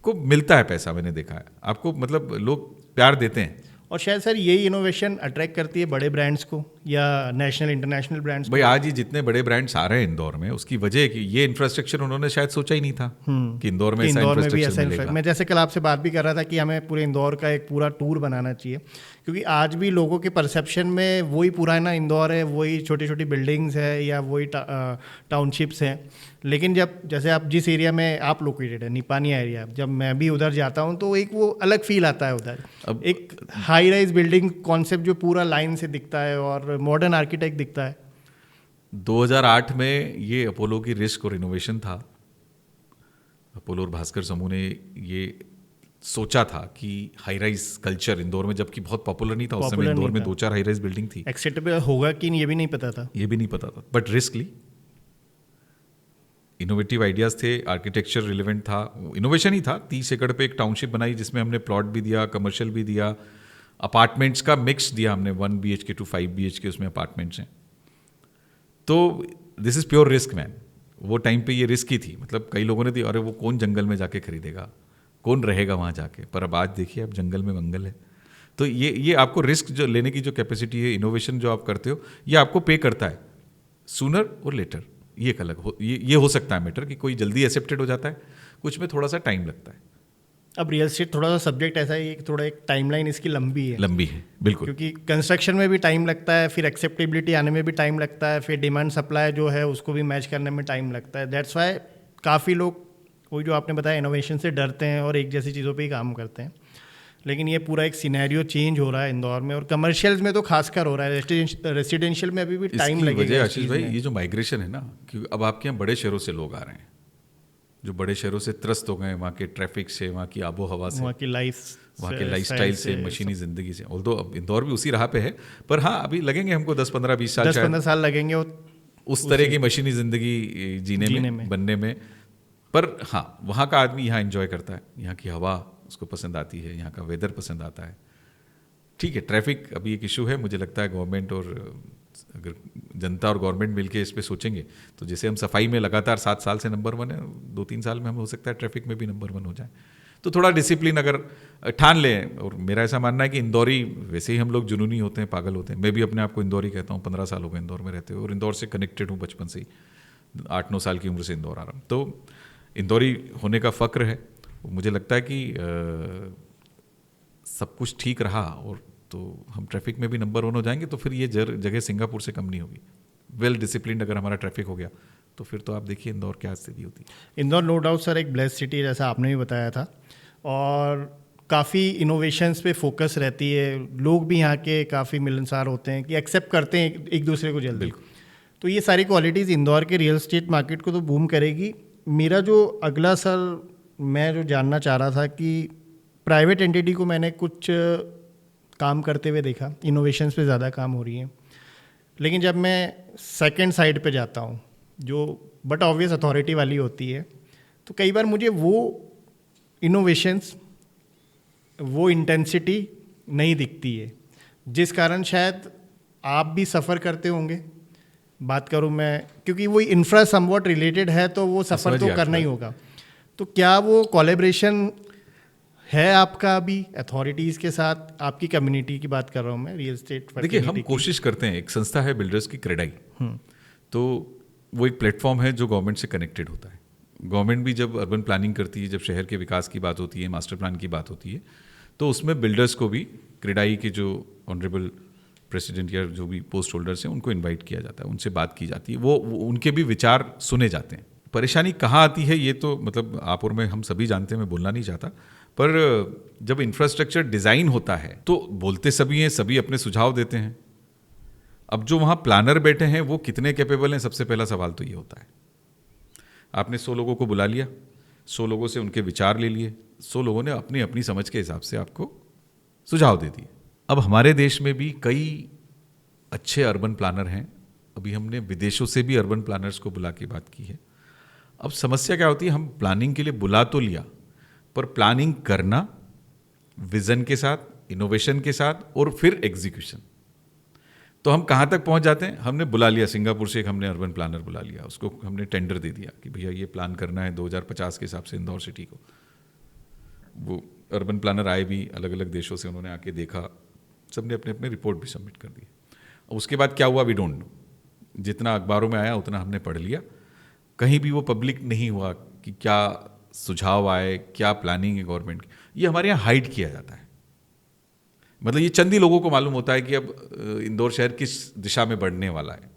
को मिलता है पैसा, मैंने देखा है। आपको मतलब लोग प्यार देते हैं। और शायद सर यही इनोवेशन अट्रैक्ट करती है बड़े ब्रांड्स को या नेशनल इंटरनेशनल ब्रांड्स भाई आज ही जितने बड़े ब्रांड्स आ रहे हैं इंदौर में, उसकी वजह है कि ये इंफ्रास्ट्रक्चर उन्होंने शायद सोचा ही नहीं था कि इंदौर में ऐसा इंफ्रास्ट्रक्चर मिलेगा। मैं जैसे कल आपसे बात भी कर रहा था कि हमें पूरे इंदौर का एक पूरा टूर बनाना चाहिए, क्योंकि आज भी लोगों के परसेप्शन में वही पुराना इंदौर है, वही छोटी छोटी बिल्डिंग्स है या वही टाउनशिप्स हैं। लेकिन जब जैसे आप जिस एरिया में आप लोकेटेड है, निपानिया एरिया, जब मैं भी उधर जाता हूँ तो एक वो अलग फील आता है उधर। अब एक हाई राइज बिल्डिंग कॉन्सेप्ट जो पूरा लाइन से दिखता है और मॉडर्न आर्किटेक्ट दिखता है। 2008 में ये अपोलो की रिस्क और इनोवेशन था। अपोलो और भास्कर समूह ने ये सोचा था कि हाई राइज कल्चर इंदौर में, जबकि बहुत पॉपुलर नहीं था उस समय, इंदौर में 2-4 हाई राइज बिल्डिंग थी। एक्सेप्टेबल होगा कि नहीं ये भी नहीं पता था, बट रिस्क ली, इनोवेटिव आइडियाज थे, आर्किटेक्चर रिलेवेंट था, इनोवेशन ही था। 30 एकड़ पे एक टाउनशिप बनाई जिसमें हमने प्लॉट भी दिया, कमर्शियल भी दिया, अपार्टमेंट्स का मिक्स दिया हमने, 1 BHK टू 5 BHK उसमें अपार्टमेंट्स हैं। तो this is pure risk man. वो टाइम पे ये रिस्क ही थी। मतलब कई लोगों ने दी, अरे वो कौन जंगल में जाके खरीदेगा, कौन रहेगा वहाँ जाके। पर अब आज देखिए, अब जंगल में मंगल है। तो ये आपको रिस्क जो लेने की जो कैपेसिटी है, इनोवेशन जो आप करते हो, ये आपको पे करता है सूनर और लेटर। ये एक अलग ये हो सकता है मैटर कि कोई जल्दी एक्सेप्टेड हो जाता है, कुछ में थोड़ा सा टाइम लगता है। अब रियल एस्टेट थोड़ा सा सब्जेक्ट ऐसा है, थोड़ा एक टाइमलाइन इसकी लंबी है बिल्कुल, क्योंकि कंस्ट्रक्शन में भी टाइम लगता है, फिर एक्सेप्टेबिलिटी आने में भी टाइम लगता है, फिर डिमांड सप्लाई जो है उसको भी मैच करने में टाइम लगता है। दैट्स वाई काफ़ी लोग वही जो आपने बताया इनोवेशन से डरते हैं और एक जैसी चीज़ों पे ही काम करते हैं। लेकिन ये पूरा एक सिनेरियो चेंज हो रहा है इंदौर में, और कमर्शियल्स में तो खासकर हो रहा है, रेसिडेंशियल में अभी भी टाइम लगेगा। आशीष भाई, ये जो माइग्रेशन है ना, क्योंकि अब आपके यहाँ बड़े शहरों से लोग आ रहे हैं, जो बड़े शहरों से त्रस्त हो गए, वहाँ के ट्रैफिक से, वहाँ की आबो हवा से, वहाँ की लाइफस्टाइल से, मशीनी ज़िंदगी से। ऑल्दो अब इंदौर भी उसी राह पे है, पर हाँ अभी लगेंगे हमको 10-15-20 साल, 10-15 साल लगेंगे उस तरह की मशीनी ज़िंदगी जीने में, बनने में। पर हाँ, वहाँ का आदमी यहाँ एंजॉय करता है, यहाँ की हवा उसको पसंद आती है, यहाँ का वेदर पसंद आता है। ठीक है, ट्रैफिक अभी एक इशू है। मुझे लगता है गवर्नमेंट और अगर जनता और गवर्नमेंट मिलके इस पे सोचेंगे तो जैसे हम सफाई में लगातार 7 साल से नंबर 1 है, 2-3 साल में हम हो सकता है ट्रैफिक में भी नंबर 1 हो जाए। तो थोड़ा डिसिप्लिन अगर ठान लें, और मेरा ऐसा मानना है कि इंदौरी, वैसे ही हम लोग जुनूनी होते हैं, पागल होते हैं। मैं भी अपने आप को इंदौरी कहता हूँ, 15 साल हो गए इंदौर में रहते हुए, और इंदौर से कनेक्टेड हूँ बचपन से ही, 8-9 साल की उम्र से इंदौर आ रहा हूँ। तो इंदौरी होने का फ़क्र है। मुझे लगता है कि सब कुछ ठीक रहा और तो हम ट्रैफिक में भी नंबर 1 हो जाएंगे, तो फिर ये जगह सिंगापुर से कम नहीं होगी। वेल डिसिप्लिन्ड अगर हमारा ट्रैफिक हो गया तो फिर तो आप देखिए इंदौर क्या स्थिति होती है। इंदौर नो डाउट सर एक ब्लेस्ड सिटी जैसा आपने भी बताया था, और काफ़ी इनोवेशंस पे फोकस रहती है, लोग भी यहाँ के काफ़ी मिलनसार होते हैं कि एक्सेप्ट करते हैं एक दूसरे को जल्दी। तो ये सारी क्वालिटीज़ इंदौर के रियल एस्टेट मार्केट को तो बूम करेगी। मेरा जो अगला सर मैं जो जानना चाह रहा था कि प्राइवेट एंटिटी को मैंने कुछ काम करते हुए देखा, इनोवेशंस पे ज़्यादा काम हो रही है, लेकिन जब मैं सेकंड साइड पे जाता हूँ जो बट ऑब्वियस अथॉरिटी वाली होती है, तो कई बार मुझे वो इनोवेशंस, वो इंटेंसिटी नहीं दिखती है, जिस कारण शायद आप भी सफ़र करते होंगे। बात करूँ मैं, क्योंकि वो इंफ्रा समवॉट रिलेटेड है तो वो सफ़र तो करना ही होगा। तो क्या वो कोलैबोरेशन है आपका अभी अथॉरिटीज़ के साथ? आपकी कम्युनिटी की बात कर रहा हूँ मैं, रियल एस्टेट। देखिए, हम कोशिश करते हैं, एक संस्था है बिल्डर्स की, क्रेडाई, तो वो एक प्लेटफॉर्म है जो गवर्नमेंट से कनेक्टेड होता है। गवर्नमेंट भी जब अर्बन प्लानिंग करती है, जब शहर के विकास की बात होती है, मास्टर प्लान की बात होती है, तो उसमें बिल्डर्स को भी, क्रेडाई के जो ऑनरेबल प्रेसिडेंट या जो भी पोस्ट होल्डर्स हैं उनको इनवाइट किया जाता है, उनसे बात की जाती है, वो उनके भी विचार सुने जाते हैं। परेशानी कहाँ आती है ये तो मतलब आप और मैं हम सभी जानते हैं, मैं बोलना नहीं चाहता, पर जब इंफ्रास्ट्रक्चर डिज़ाइन होता है तो बोलते सभी हैं, सभी अपने सुझाव देते हैं। अब जो वहाँ प्लानर बैठे हैं वो कितने कैपेबल हैं, सबसे पहला सवाल तो ये होता है। आपने 100 लोगों को बुला लिया, 100 लोगों से उनके विचार ले लिए, 100 लोगों ने अपनी अपनी समझ के हिसाब से आपको सुझाव दे दिए। अब हमारे देश में भी कई अच्छे अर्बन प्लानर हैं, अभी हमने विदेशों से भी अर्बन प्लानर्स को बुला के बात की है। अब समस्या क्या होती है, हम प्लानिंग के लिए बुला तो लिया, पर प्लानिंग करना विजन के साथ, इनोवेशन के साथ, और फिर एग्जीक्यूशन, तो हम कहाँ तक पहुँच जाते हैं। हमने बुला लिया, सिंगापुर से एक हमने अर्बन प्लानर बुला लिया, उसको हमने टेंडर दे दिया कि भैया ये प्लान करना है 2050 के हिसाब से इंदौर सिटी को। वो अर्बन प्लानर आए भी अलग अलग देशों से, उन्होंने आके देखा, सबने अपने अपने रिपोर्ट भी सबमिट कर दी। अब उसके बाद क्या हुआ वी डोंट नो, जितना अखबारों में आया उतना हमने पढ़ लिया, कहीं भी वो पब्लिक नहीं हुआ कि क्या सुझाव आए, क्या प्लानिंग है गवर्नमेंट की। ये हमारे यहाँ हाइड किया जाता है, मतलब ये चंद ही लोगों को मालूम होता है कि अब इंदौर शहर किस दिशा में बढ़ने वाला है,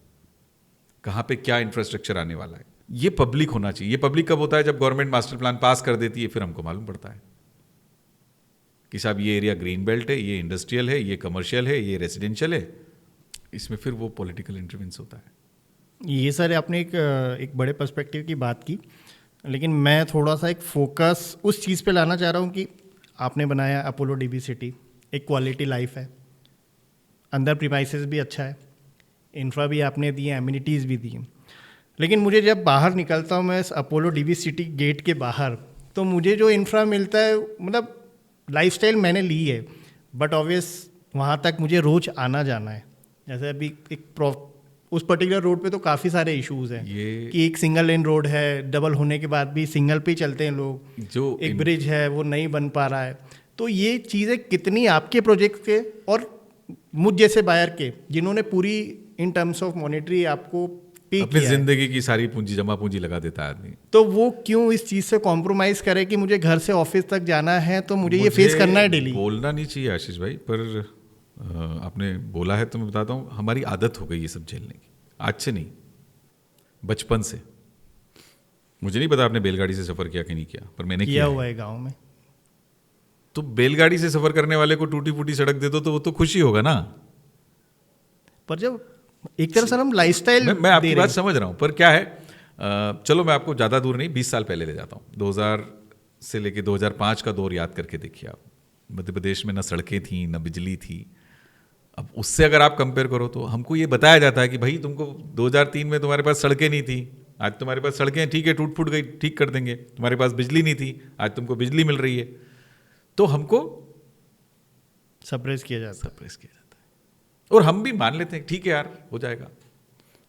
कहाँ पे क्या इंफ्रास्ट्रक्चर आने वाला है। ये पब्लिक होना चाहिए। ये पब्लिक कब होता है, जब गवर्नमेंट मास्टर प्लान पास कर देती है, फिर हमको मालूम पड़ता है कि साहब ये एरिया ग्रीन बेल्ट है, ये इंडस्ट्रियल है, ये कमर्शियल है, ये रेजिडेंशियल है। इसमें फिर वो पॉलिटिकल इंटरवेंस होता है। ये सर आपने एक बड़े पर्सपेक्टिव की बात की, लेकिन मैं थोड़ा सा एक फोकस उस चीज़ पे लाना चाह रहा हूँ कि आपने बनाया अपोलो डीबी सिटी, एक क्वालिटी लाइफ है, अंदर प्रीमाइसेस भी अच्छा है, इंफ्रा भी आपने दिए, एमिनिटीज़ भी दी, लेकिन मुझे जब बाहर निकलता हूँ मैं अपोलो डीबी सिटी गेट के बाहर, तो मुझे जो इंफ्रा मिलता है, मतलब लाइफस्टाइल मैंने ली है, बट ऑब्वियस वहाँ तक मुझे रोज़ आना जाना है। जैसे अभी उस पर्टिकुलर रोड पे तो काफ़ी सारे इश्यूज हैं कि एक सिंगल लेन रोड है, डबल होने के बाद भी सिंगल पे ही चलते हैं लोग, जो एक ब्रिज है वो नहीं बन पा रहा है। तो ये चीज़ें कितनी आपके प्रोजेक्ट के और मुझ जैसे बायर के, जिन्होंने पूरी इन टर्म्स ऑफ मॉनेटरी आपको पे अपनी जिंदगी की सारी पूंजी, जमा पूंजी लगा देता है आदमी, तो वो क्यों इस चीज़ से कॉम्प्रोमाइज़ करे कि मुझे घर से ऑफिस तक जाना है तो मुझे ये फेस करना है डेली। बोलना नहीं चाहिए आशीष भाई, पर आपने बोला है तो मैं बताता हूँ, हमारी आदत हो गई ये सब झेलने की, आज से नहीं, बचपन से। मुझे नहीं पता आपने बैलगाड़ी से सफ़र किया कि नहीं किया, पर मैंने किया हुआ है गाँव में। तो बैलगाड़ी से सफ़र करने वाले को टूटी फूटी सड़क दे दो तो वो तो खुशी होगा ना। पर जब एक तरह से हम लाइफस्टाइल, मैं आपकी बात समझ रहा हूँ, पर क्या है, चलो मैं आपको ज़्यादा दूर नहीं, 20 साल पहले ले जाता हूँ। 2000 से लेके 2005 का दौर याद करके देखिए आप। मध्य प्रदेश में ना सड़कें थी, ना बिजली थी। अब उससे अगर आप कंपेयर करो तो हमको ये बताया जाता है कि भाई तुमको 2003 में तुम्हारे पास सड़कें नहीं थी, आज तुम्हारे पास सड़कें हैं, ठीक है टूट फूट गई, ठीक कर देंगे। तुम्हारे पास बिजली नहीं थी, आज तुमको बिजली मिल रही है। तो हमको सप्रेस किया जाता है और हम भी मान लेते हैं ठीक है यार हो जाएगा।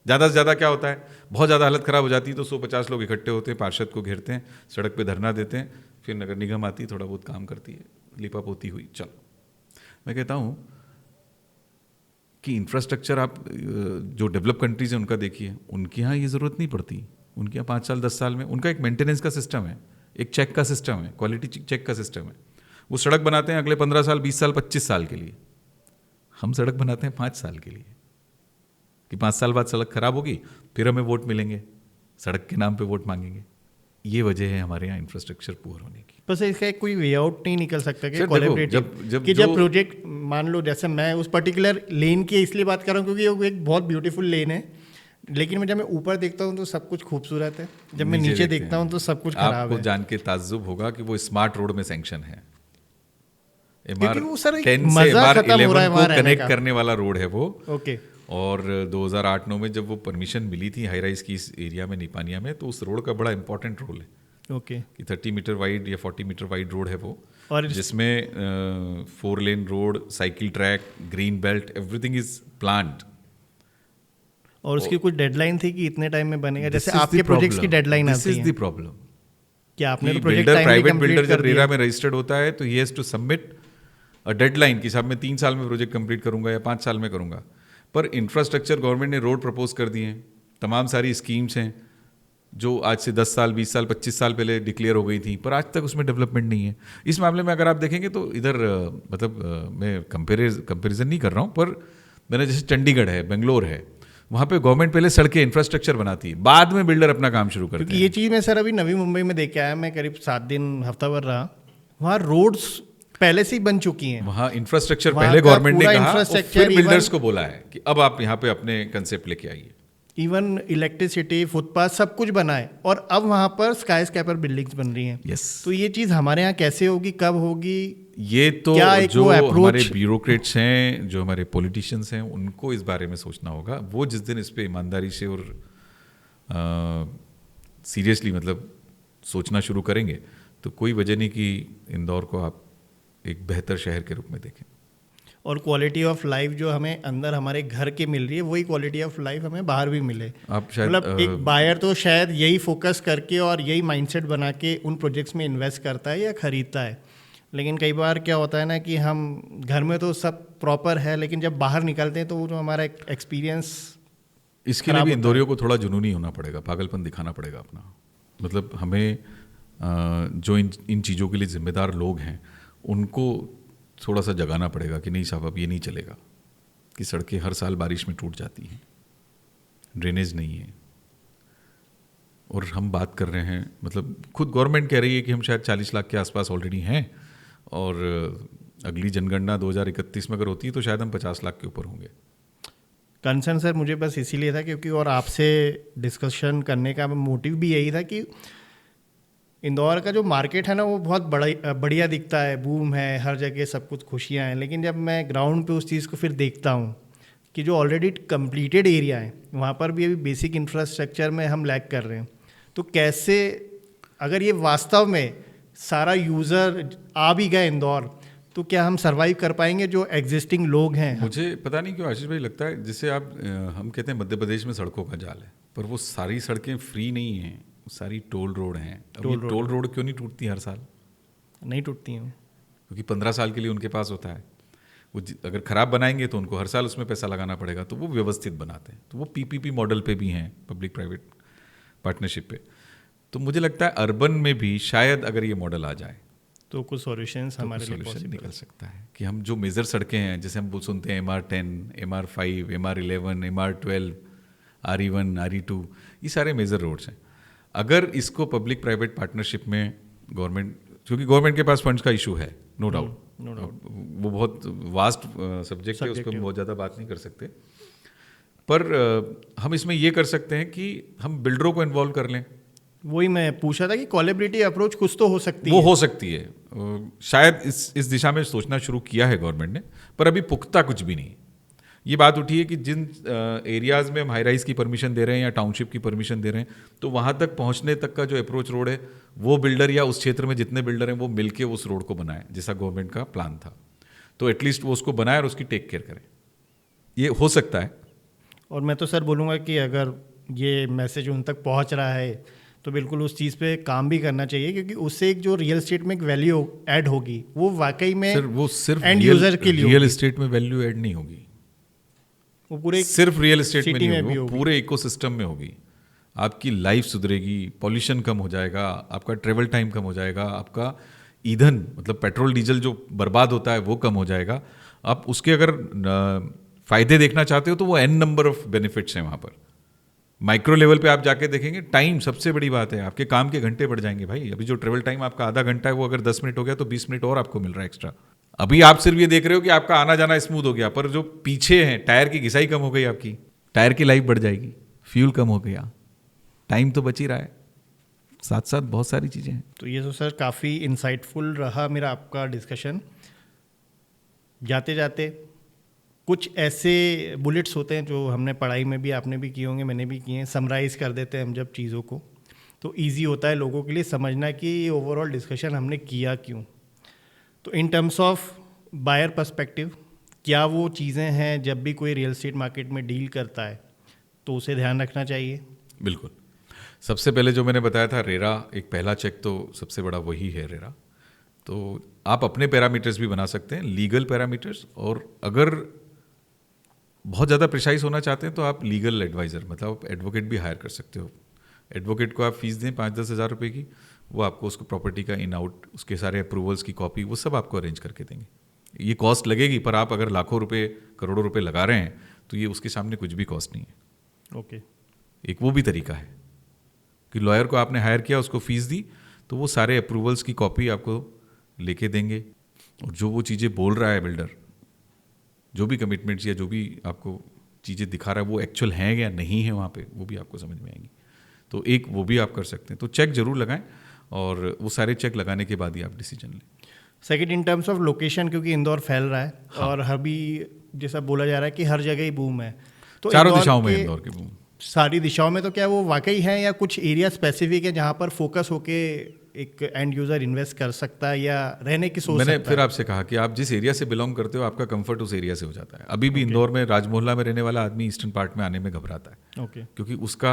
ज़्यादा से ज़्यादा क्या होता है, बहुत ज़्यादा हालत ख़राब हो जाती है तो 150 लोग इकट्ठे होते हैं, पार्षद को घेरते हैं, सड़क पे धरना देते हैं, फिर नगर निगम आती है, थोड़ा बहुत काम करती है, लिपा पोती हुई, चलो। मैं कहता हूँ कि इंफ्रास्ट्रक्चर आप जो डेवलप कंट्रीज़ हैं उनका देखिए, उनके यहाँ ये ज़रूरत नहीं पड़ती। उनके यहाँ 5 साल 10 साल में उनका एक मेंटेनेंस का सिस्टम है, एक चेक का सिस्टम है, क्वालिटी चेक का सिस्टम है। वो सड़क बनाते हैं अगले 15 साल 20 साल 25 साल के लिए। हम सड़क बनाते हैं 5 साल के लिए कि 5 साल बाद सड़क खराब होगी, फिर हमें वोट मिलेंगे, सड़क के नाम पे वोट मांगेंगे। ये वजह है हमारे यहाँ इंफ्रास्ट्रक्चर पुअर होने की। बस इसका एक कोई वे आउट नहीं निकल सकता कि सर, देखो, कोलैबोरेटिव जब प्रोजेक्ट मान लो, जैसे मैं उस पर्टिकुलर लेन की इसलिए बात कर रहा हूँ क्योंकि वो एक बहुत ब्यूटीफुल लेन है, लेकिन जब मैं ऊपर देखता हूँ तो सब कुछ खूबसूरत है, जब मैं नीचे देखता हूँ तो सब कुछ खराब है। आपको जान के ताज्जुब होगा कि वो स्मार्ट रोड में सैंक्शन है। क्योंकि वो सर MR10 से मजा खत्म हो रहा है MR11 वहाँ को रहने कनेक्ट का। करने वाला रोड है वो। ओके। और 2008-9 में जब वो परमिशन मिली थी हाई राइज की इस एरिया में निपानिया में, तो उस रोड का बड़ा इंपॉर्टेंट रोल है ओके कि 30 मीटर वाइड या 40 मीटर वाइड रोड है वो, और जिसमें 4 lane road, cycle track, green belt, everything is planned. और उसकी कुछ डेडलाइन थी कि इतने टाइम में बनेगा, जैसे This is आपके the प्रोजेक्ट्स की problem. डेडलाइन This आती is है the problem. कि आपने तो कि project builder, timely private builder complete जब कर रेरा दिया। में रजिस्टर्ड होता है तो ही has to submit a deadline कि साहब मैं 3 साल में प्रोजेक्ट कंप्लीट करूंगा या 5 साल में करूंगा। पर इंफ्रास्ट्रक्चर गवर्नमेंट ने रोड प्रपोज कर दिए हैं, तमाम सारी स्कीम्स हैं जो आज से 10 साल, 20 साल, 25 साल पहले डिक्लेयर हो गई थी, पर आज तक उसमें डेवलपमेंट नहीं है। इस मामले में अगर आप देखेंगे तो इधर मैं कंपेरिजन नहीं कर रहा हूँ, पर मैंने जैसे चंडीगढ़ है, बेंगलोर है, वहाँ पे गवर्नमेंट पहले सड़कें, इंफ्रास्ट्रक्चर बनाती है, बाद में बिल्डर अपना काम शुरू करते क्योंकि हैं। ये चीज़ मैं सर अभी नवी मुंबई में देख के आया, मैं करीब 7 दिन हफ्ता भर रहा, वहाँ रोड्स पहले से ही बन चुकी हैं। वहाँ इंफ्रास्ट्रक्चर वहाँ पहले का गवर्नमेंट ने पूरा कहा और infrastructure फिर बिल्डर्स even- को बोला है कि अब आप यहाँ पे अपने कंसेप्ट लेके आइए। इवन इलेक्ट्रिसिटी, फुटपाथ, सब कुछ बना है, और अब वहाँ पर स्काई स्कैपर बिल्डिंग्स बन रही हैं। यस, तो ये चीज़ हमारे यहाँ कैसे होगी, कब होगी? ये तो क्या एक जो वो approach- हमारे ब्यूरोक्रेट्स हैं, जो हमारे पॉलिटिशियंस हैं, उनको इस बारे में सोचना होगा। वो जिस दिन इस पे ईमानदारी से और सीरियसली मतलब सोचना शुरू करेंगे तो कोई वजह नहीं कि इंदौर को आप एक बेहतर शहर के रूप में देखें। और क्वालिटी ऑफ लाइफ जो हमें अंदर हमारे घर के मिल रही है, वही क्वालिटी ऑफ लाइफ हमें बाहर भी मिले। आप शायद मतलब एक बायर तो शायद यही फोकस करके और यही माइंडसेट बना के उन प्रोजेक्ट्स में इन्वेस्ट करता है या खरीदता है, लेकिन कई बार क्या होता है ना कि हम घर में तो सब प्रॉपर है, लेकिन जब बाहर निकलते हैं तो वो जो हमारा एक्सपीरियंस, इसके लिए भी इंदौरियों को थोड़ा जुनूनी होना पड़ेगा, पागलपन दिखाना पड़ेगा अपना। मतलब हमें जो इन चीज़ों के लिए जिम्मेदार लोग हैं उनको थोड़ा सा जगाना पड़ेगा कि नहीं साहब अब ये नहीं चलेगा कि सड़कें हर साल बारिश में टूट जाती हैं, ड्रेनेज नहीं है, और हम बात कर रहे हैं, मतलब खुद गवर्नमेंट कह रही है कि हम शायद 40 लाख के आसपास ऑलरेडी हैं, और अगली जनगणना 2031 में अगर होती है तो शायद हम 50 लाख के ऊपर होंगे। कंसर्न सर मुझे बस इसीलिए था क्योंकि, और आपसे डिस्कशन करने का मोटिव भी यही था कि इंदौर का जो मार्केट है ना वो बहुत बढ़िया दिखता है, बूम है, हर जगह सब कुछ खुशियाँ हैं, लेकिन जब मैं ग्राउंड पे उस चीज़ को फिर देखता हूँ कि जो ऑलरेडी कंप्लीटेड एरिया है वहाँ पर भी अभी बेसिक इंफ्रास्ट्रक्चर में हम लैग कर रहे हैं, तो कैसे, अगर ये वास्तव में सारा यूज़र आ भी गए इंदौर, तो क्या हम सर्वाइव कर पाएंगे जो एग्जिस्टिंग लोग हैं? मुझे पता नहीं क्यों आशीष भाई लगता है जैसे आप हम कहते हैं मध्य प्रदेश में सड़कों का जाल है, पर वो सारी सड़कें फ्री नहीं हैं, सारी टोल रोड हैं। अब ये टोल रोड क्यों नहीं टूटती हर साल? नहीं टूटती हैं क्योंकि 15 साल के लिए उनके पास होता है। वो अगर ख़राब बनाएंगे तो उनको हर साल उसमें पैसा लगाना पड़ेगा, तो वो व्यवस्थित बनाते हैं। तो वो PPP मॉडल पे भी हैं, पब्लिक प्राइवेट पार्टनरशिप पे। तो मुझे लगता है अर्बन में भी शायद अगर ये मॉडल आ जाए तो कुछ सॉल्यूशंस तो हमारे लिए सॉल्यूशन पॉसिबल निकल सकता है कि हम जो मेजर सड़कें हैं, जैसे हम सुनते हैं MR10, MR5, MR11, MR12, RE1, RE2, ये सारे मेजर रोड्स हैं। अगर इसको पब्लिक प्राइवेट पार्टनरशिप में गवर्नमेंट, क्योंकि गवर्नमेंट के पास फंड्स का इशू है, नो डाउट, वो बहुत वास्ट सब्जेक्ट है, उस पर हम बहुत ज़्यादा बात नहीं कर सकते, पर हम इसमें ये कर सकते हैं कि हम बिल्डरों को इन्वॉल्व कर लें। वही मैं पूछा था कि कोलैबोरेटिव अप्रोच कुछ तो हो सकती है। वो हो सकती है, शायद इस दिशा में सोचना शुरू किया है गवर्नमेंट ने, पर अभी पुख्ता कुछ भी नहीं। ये बात उठी है कि जिन एरियाज़ में हम हाई राइज की परमिशन दे रहे हैं या टाउनशिप की परमिशन दे रहे हैं, तो वहाँ तक पहुँचने तक का जो अप्रोच रोड है वो बिल्डर या उस क्षेत्र में जितने बिल्डर हैं वो मिलके उस रोड को बनाएं, जैसा गवर्नमेंट का प्लान था। तो एटलीस्ट वो उसको बनाए और उसकी टेक केयर करें, ये हो सकता है। और मैं तो सर बोलूँगा कि अगर ये मैसेज उन तक पहुँच रहा है तो बिल्कुल उस चीज़ पे काम भी करना चाहिए, क्योंकि उससे एक जो रियल एस्टेट में एक वैल्यू ऐड होगी वो वाकई में सर वो सिर्फ एंड यूज़र के लिए रियल एस्टेट में वैल्यू ऐड नहीं होगी, वो पूरे सिर्फ रियल एस्टेट में सिटी नहीं में भी होगी, वो होगी। पूरे इकोसिस्टम में होगी। आपकी लाइफ सुधरेगी, पॉल्यूशन कम हो जाएगा, आपका ट्रेवल टाइम कम हो जाएगा, आपका ईंधन मतलब पेट्रोल डीजल जो बर्बाद होता है वो कम हो जाएगा। आप उसके अगर फ़ायदे देखना चाहते हो तो वो n नंबर ऑफ बेनिफिट्स हैं वहाँ पर। माइक्रो लेवल पे आप जाके देखेंगे, टाइम सबसे बड़ी बात है, आपके काम के घंटे बढ़ जाएंगे भाई। अभी जो ट्रेवल टाइम आपका आधा घंटा है, वो अगर 10 मिनट हो गया तो 20 मिनट और आपको मिल रहा है एक्स्ट्रा। अभी आप सिर्फ ये देख रहे हो कि आपका आना जाना स्मूथ हो गया, पर जो पीछे हैं टायर की घिसाई कम हो गई, आपकी टायर की लाइफ बढ़ जाएगी, फ्यूल कम हो गया, टाइम तो बच ही रहा है, साथ साथ बहुत सारी चीज़ें हैं। तो ये तो सर काफ़ी इंसाइटफुल रहा मेरा आपका डिस्कशन। जाते जाते कुछ ऐसे बुलेट्स होते हैं जो हमने पढ़ाई में भी, आपने भी किए होंगे, मैंने भी किए हैं, समराइज़ कर देते हैं हम जब चीज़ों को, तो इजी होता है लोगों के लिए समझना कि ये ओवरऑल डिस्कशन हमने किया क्यों। तो in terms of buyer perspective, क्या वो चीज़ें हैं जब भी कोई रियल एस्टेट मार्केट में डील करता है तो उसे ध्यान रखना चाहिए? बिल्कुल। सबसे पहले जो मैंने बताया था रेरा, एक पहला चेक तो सबसे बड़ा वही है रेरा। तो आप अपने पैरामीटर्स भी बना सकते हैं, लीगल पैरामीटर्स, और अगर बहुत ज़्यादा प्रिसाइज होना चाहते हैं तो आप लीगल एडवाइज़र, मतलब आप एडवोकेट भी हायर कर सकते हो। एडवोकेट को आप फीस दें 5-10 हज़ार रुपये की, वो आपको उसको प्रॉपर्टी का इन आउट, उसके सारे अप्रूवल्स की कॉपी, वो सब आपको अरेंज करके देंगे। ये कॉस्ट लगेगी, पर आप अगर लाखों रुपए करोड़ों रुपए लगा रहे हैं तो ये उसके सामने कुछ भी कॉस्ट नहीं है। ओके। एक वो भी तरीका है कि लॉयर को आपने हायर किया, उसको फीस दी, तो वो सारे अप्रूवल्स की कॉपी आपको लेके देंगे, और जो वो चीज़ें बोल रहा है बिल्डर, जो भी कमिटमेंट्स या जो भी आपको चीज़ें दिखा रहा है, वो एक्चुअल हैं या नहीं है वहाँ पे, वो भी आपको समझ में आएंगी। तो एक वो भी आप कर सकते हैं। तो चेक जरूर लगाएं, और वो सारे चेक लगाने के बाद ही आप डिसीजन लें। Second, in terms of location, क्योंकि इंदौर फैल रहा है, हाँ। और अभी जैसा बोला जा रहा है कि हर जगह ही बूम है, तो चारों इंदौर दिशाओं में के इंदौर के बूम, सारी दिशाओं में, तो क्या वो वाकई है या कुछ एरिया स्पेसिफिक है जहाँ पर फोकस होके एक एंड यूजर इन्वेस्ट कर सकता है या रहने की सोच मैंने सकता फिर है? आपसे कहा कि आप जिस एरिया से बिलोंग करते हो, आपका कंफर्ट उस एरिया से हो जाता है। अभी भी इंदौर में राजमोहल्ला में रहने वाला आदमी ईस्टर्न पार्ट में आने में घबराता है, ओके। क्योंकि उसका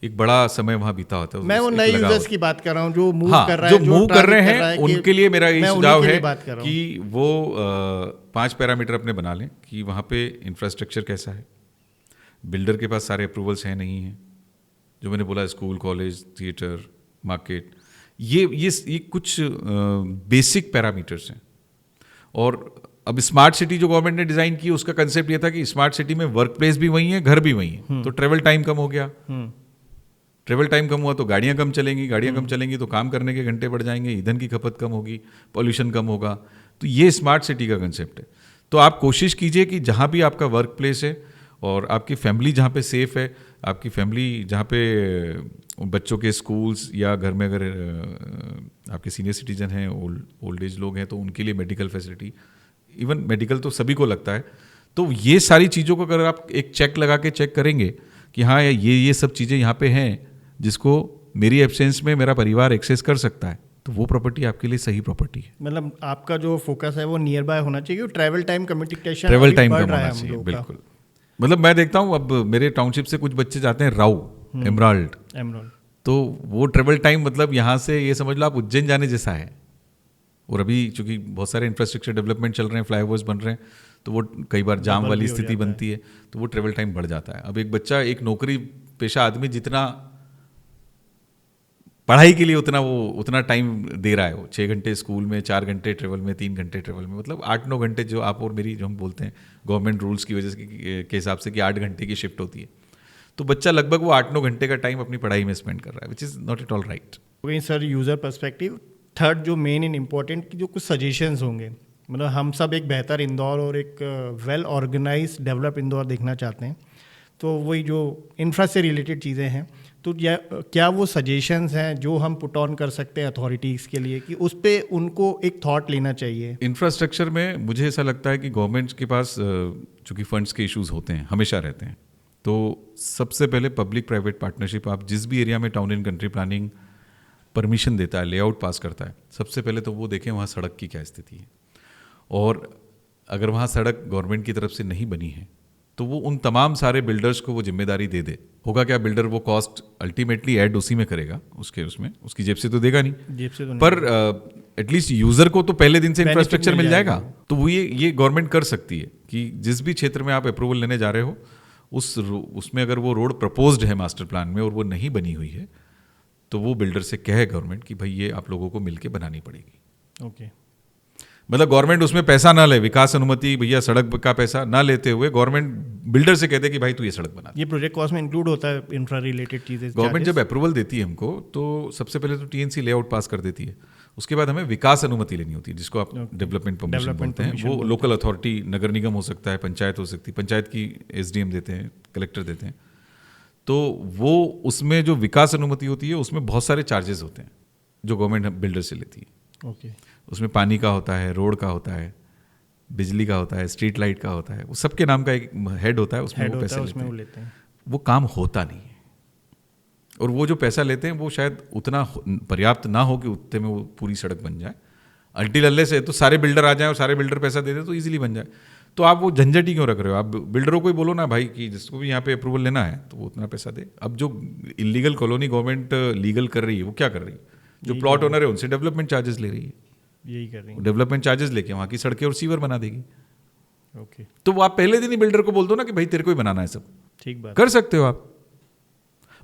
एक बड़ा समय वहाँ बीता होता है। मैं वो एक नए लगाव यूजर्स होता की बात कर रहा हूँ जो मूव है। हाँ, कर रहा जो है, मूव कर रहे ट्रांजिट हैं, कि उनके लिए मेरा मैं यही उन्हीं सुझाव के लिए है बात कर रहा हूँ। कि वो 5 पैरामीटर अपने बना लें कि वहाँ पे इंफ्रास्ट्रक्चर कैसा है, बिल्डर के पास सारे अप्रूवल्स हैं नहीं हैं, जो मैंने बोला स्कूल, कॉलेज, थिएटर, मार्केट, ये कुछ बेसिक पैरामीटर्स हैं। और अब स्मार्ट सिटी जो गवर्नमेंट ने डिज़ाइन की, उसका कंसेप्ट ये था कि स्मार्ट सिटी में वर्क प्लेस भी वही है, घर भी वही है, तो ट्रेवल टाइम कम हो गया। ट्रेवल टाइम कम हुआ तो गाड़ियाँ कम चलेंगी, गाड़ियाँ कम चलेंगी तो काम करने के घंटे बढ़ जाएंगे, ईंधन की खपत कम होगी, पॉल्यूशन कम होगा। तो ये स्मार्ट सिटी का कंसेप्ट है। तो आप कोशिश कीजिए कि जहाँ भी आपका वर्क प्लेस है और आपकी फैमिली जहाँ पे सेफ है, आपकी फैमिली जहाँ पे बच्चों के स्कूल्स, या घर में अगर आपके सीनियर सिटीजन हैं, ओल्ड एज लोग हैं, तो उनके लिए मेडिकल फैसिलिटी, इवन मेडिकल तो सभी को लगता है। तो ये सारी चीज़ों को अगर आप एक चेक लगा के चेक करेंगे कि हाँ ये सब चीज़ें यहाँ पे हैं जिसको मेरी एब्सेंस में मेरा परिवार एक्सेस कर सकता है, तो वो प्रॉपर्टी आपके लिए सही प्रॉपर्टी है। मतलब आपका जो फोकस है वो नियर बाय होना चाहिए, travel time communication travel time कम होना चाहिए, बिल्कुल। मतलब मैं देखता हूँ अब मेरे टाउनशिप से कुछ बच्चे जाते हैं राउ, एमराल्ड, तो वो ट्रेवल टाइम मतलब यहाँ से ये समझ लो आप उज्जैन जाने जैसा है। और अभी चूंकि बहुत सारे इंफ्रास्ट्रक्चर डेवलपमेंट चल रहे हैं, फ्लाईओवर्स बन रहे हैं, तो वो कई बार जाम वाली स्थिति बनती है, तो वो ट्रेवल टाइम बढ़ जाता है। अब एक बच्चा, एक नौकरी पेशा आदमी जितना पढ़ाई के लिए उतना टाइम दे रहा है, वो 6 घंटे स्कूल में, 4 घंटे ट्रेवल में, 3 घंटे ट्रेवल में, मतलब 8-9 घंटे जो आप और मेरी, जो हम बोलते हैं गवर्नमेंट रूल्स की वजह से के हिसाब से कि 8 घंटे की शिफ्ट होती है, तो बच्चा लगभग वो 8-9 घंटे का टाइम अपनी पढ़ाई में स्पेंड कर रहा है, which is not at all right. Sir user perspective, third जो मेन एंड इम्पॉर्टेंट, जो कुछ सजेशंस होंगे, मतलब हम सब एक बेहतर इंदौर और एक वेल ऑर्गेनाइज्ड डेवलप इंदौर देखना चाहते हैं, तो वही जो इंफ्रा से रिलेटेड चीज़ें हैं, तो क्या वो सजेशंस हैं जो हम पुट ऑन कर सकते हैं अथॉरिटीज़ के लिए कि उस पर उनको एक थॉट लेना चाहिए? इंफ्रास्ट्रक्चर में मुझे ऐसा लगता है कि गवर्नमेंट के पास चूँकि फंड्स के इश्यूज होते हैं, हमेशा रहते हैं, तो सबसे पहले पब्लिक प्राइवेट पार्टनरशिप, आप जिस भी एरिया में town and country planning permission देता है, लेआउट पास करता है, सबसे पहले तो वो देखें वहाँ सड़क की क्या स्थिति है, और अगर वहाँ सड़क गवर्नमेंट की तरफ से नहीं बनी है तो वो उन तमाम सारे बिल्डर्स को वो जिम्मेदारी दे दे। होगा क्या, बिल्डर वो कॉस्ट अल्टीमेटली ऐड उसी में करेगा, उसकी जेब से तो देगा नहीं, जेब से तो नहीं, पर एटलीस्ट यूजर को तो पहले दिन से इंफ्रास्ट्रक्चर मिल जाएगा। तो वो ये गवर्नमेंट कर सकती है कि जिस भी क्षेत्र में आप अप्रूवल लेने जा रहे हो, उसमें अगर वो रोड प्रपोज्ड है मास्टर प्लान में और वो नहीं बनी हुई है, तो वो बिल्डर से कहे गवर्नमेंट कि भाई ये आप लोगों को मिलके बनानी पड़ेगी। ओके। मतलब गवर्नमेंट उसमें पैसा ना ले, विकास अनुमति भैया सड़क का पैसा ना लेते हुए गवर्नमेंट बिल्डर से कहते कि भाई तू ये सड़क बना दे। ये प्रोजेक्ट कॉस्ट में इंक्लूड होता है इंफ्रा रिलेटेड चीज़ें? गवर्नमेंट जब अप्रूवल देती है हमको तो सबसे पहले तो टीएनसी लेआउट पास कर देती है, उसके बाद हमें विकास अनुमति लेनी होती है जिसको आप डेवलपमेंट परमिशन बोलते हैं। वो लोकल अथॉरिटी, नगर निगम हो सकता है, पंचायत हो सकती है, पंचायत की एसडीएम देते हैं, कलेक्टर देते हैं। तो वो उसमें जो विकास अनुमति होती है उसमें बहुत सारे चार्जेस होते हैं जो गवर्नमेंट बिल्डर से लेती है। ओके। उसमें पानी का होता है, रोड का होता है, बिजली का होता है, स्ट्रीट लाइट का होता है, वो सबके नाम का एक हेड होता है, उसमें वो पैसे लेते हैं। वो काम होता नहीं है, और वो जो पैसा लेते हैं वो शायद उतना पर्याप्त ना हो कि उतने में वो पूरी सड़क बन जाए। अल्टी लल्ले से तो सारे बिल्डर आ जाएं और सारे बिल्डर पैसा दे दें तो ईजिली बन जाए। तो आप वो झंझट ही क्यों रख रहे हो? आप बिल्डरों को ही बोलो ना भाई कि जिसको भी यहाँ पे अप्रूवल लेना है तो वो उतना पैसा दे। अब जो इलीगल कॉलोनी गवर्नमेंट लीगल कर रही है वो क्या कर रही है? जो प्लॉट ओनर है उनसे डेवलपमेंट चार्जेस ले रही है, यही कर रही है। डेवलपमेंट चार्जेस लेके वहाँ की सड़कें और सीवर बना देगी। ओके। तो वो आप पहले दिन ही बिल्डर को बोल दो ना कि भाई तेरे को ही बनाना है सब। ठीक बात। कर सकते हो आप।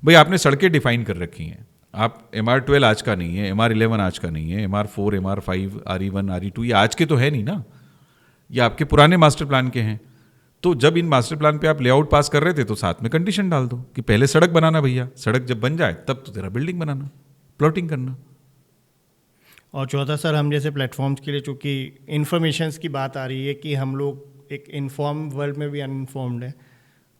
भाई आपने सड़कें डिफाइन कर रखी हैं, आप MR12 आज का नहीं है, MR11 आज का नहीं है, MR4, MR5, RE1, RE2 ये आज के तो है नहीं ना, ये आपके पुराने मास्टर प्लान के हैं। तो जब इन मास्टर प्लान पे आप लेआउट पास कर रहे थे तो साथ में कंडीशन डाल दो कि पहले सड़क बनाना भैया, सड़क जब बन जाए तब तो तेरा बिल्डिंग बनाना, प्लॉटिंग करना। और चौथा सर, हम जैसे प्लेटफॉर्म्स के लिए चूँकि इन्फॉर्मेशंस की बात आ रही है कि हम लोग एक इन्फॉर्म वर्ल्ड में भी अनइन्फॉर्म्ड है,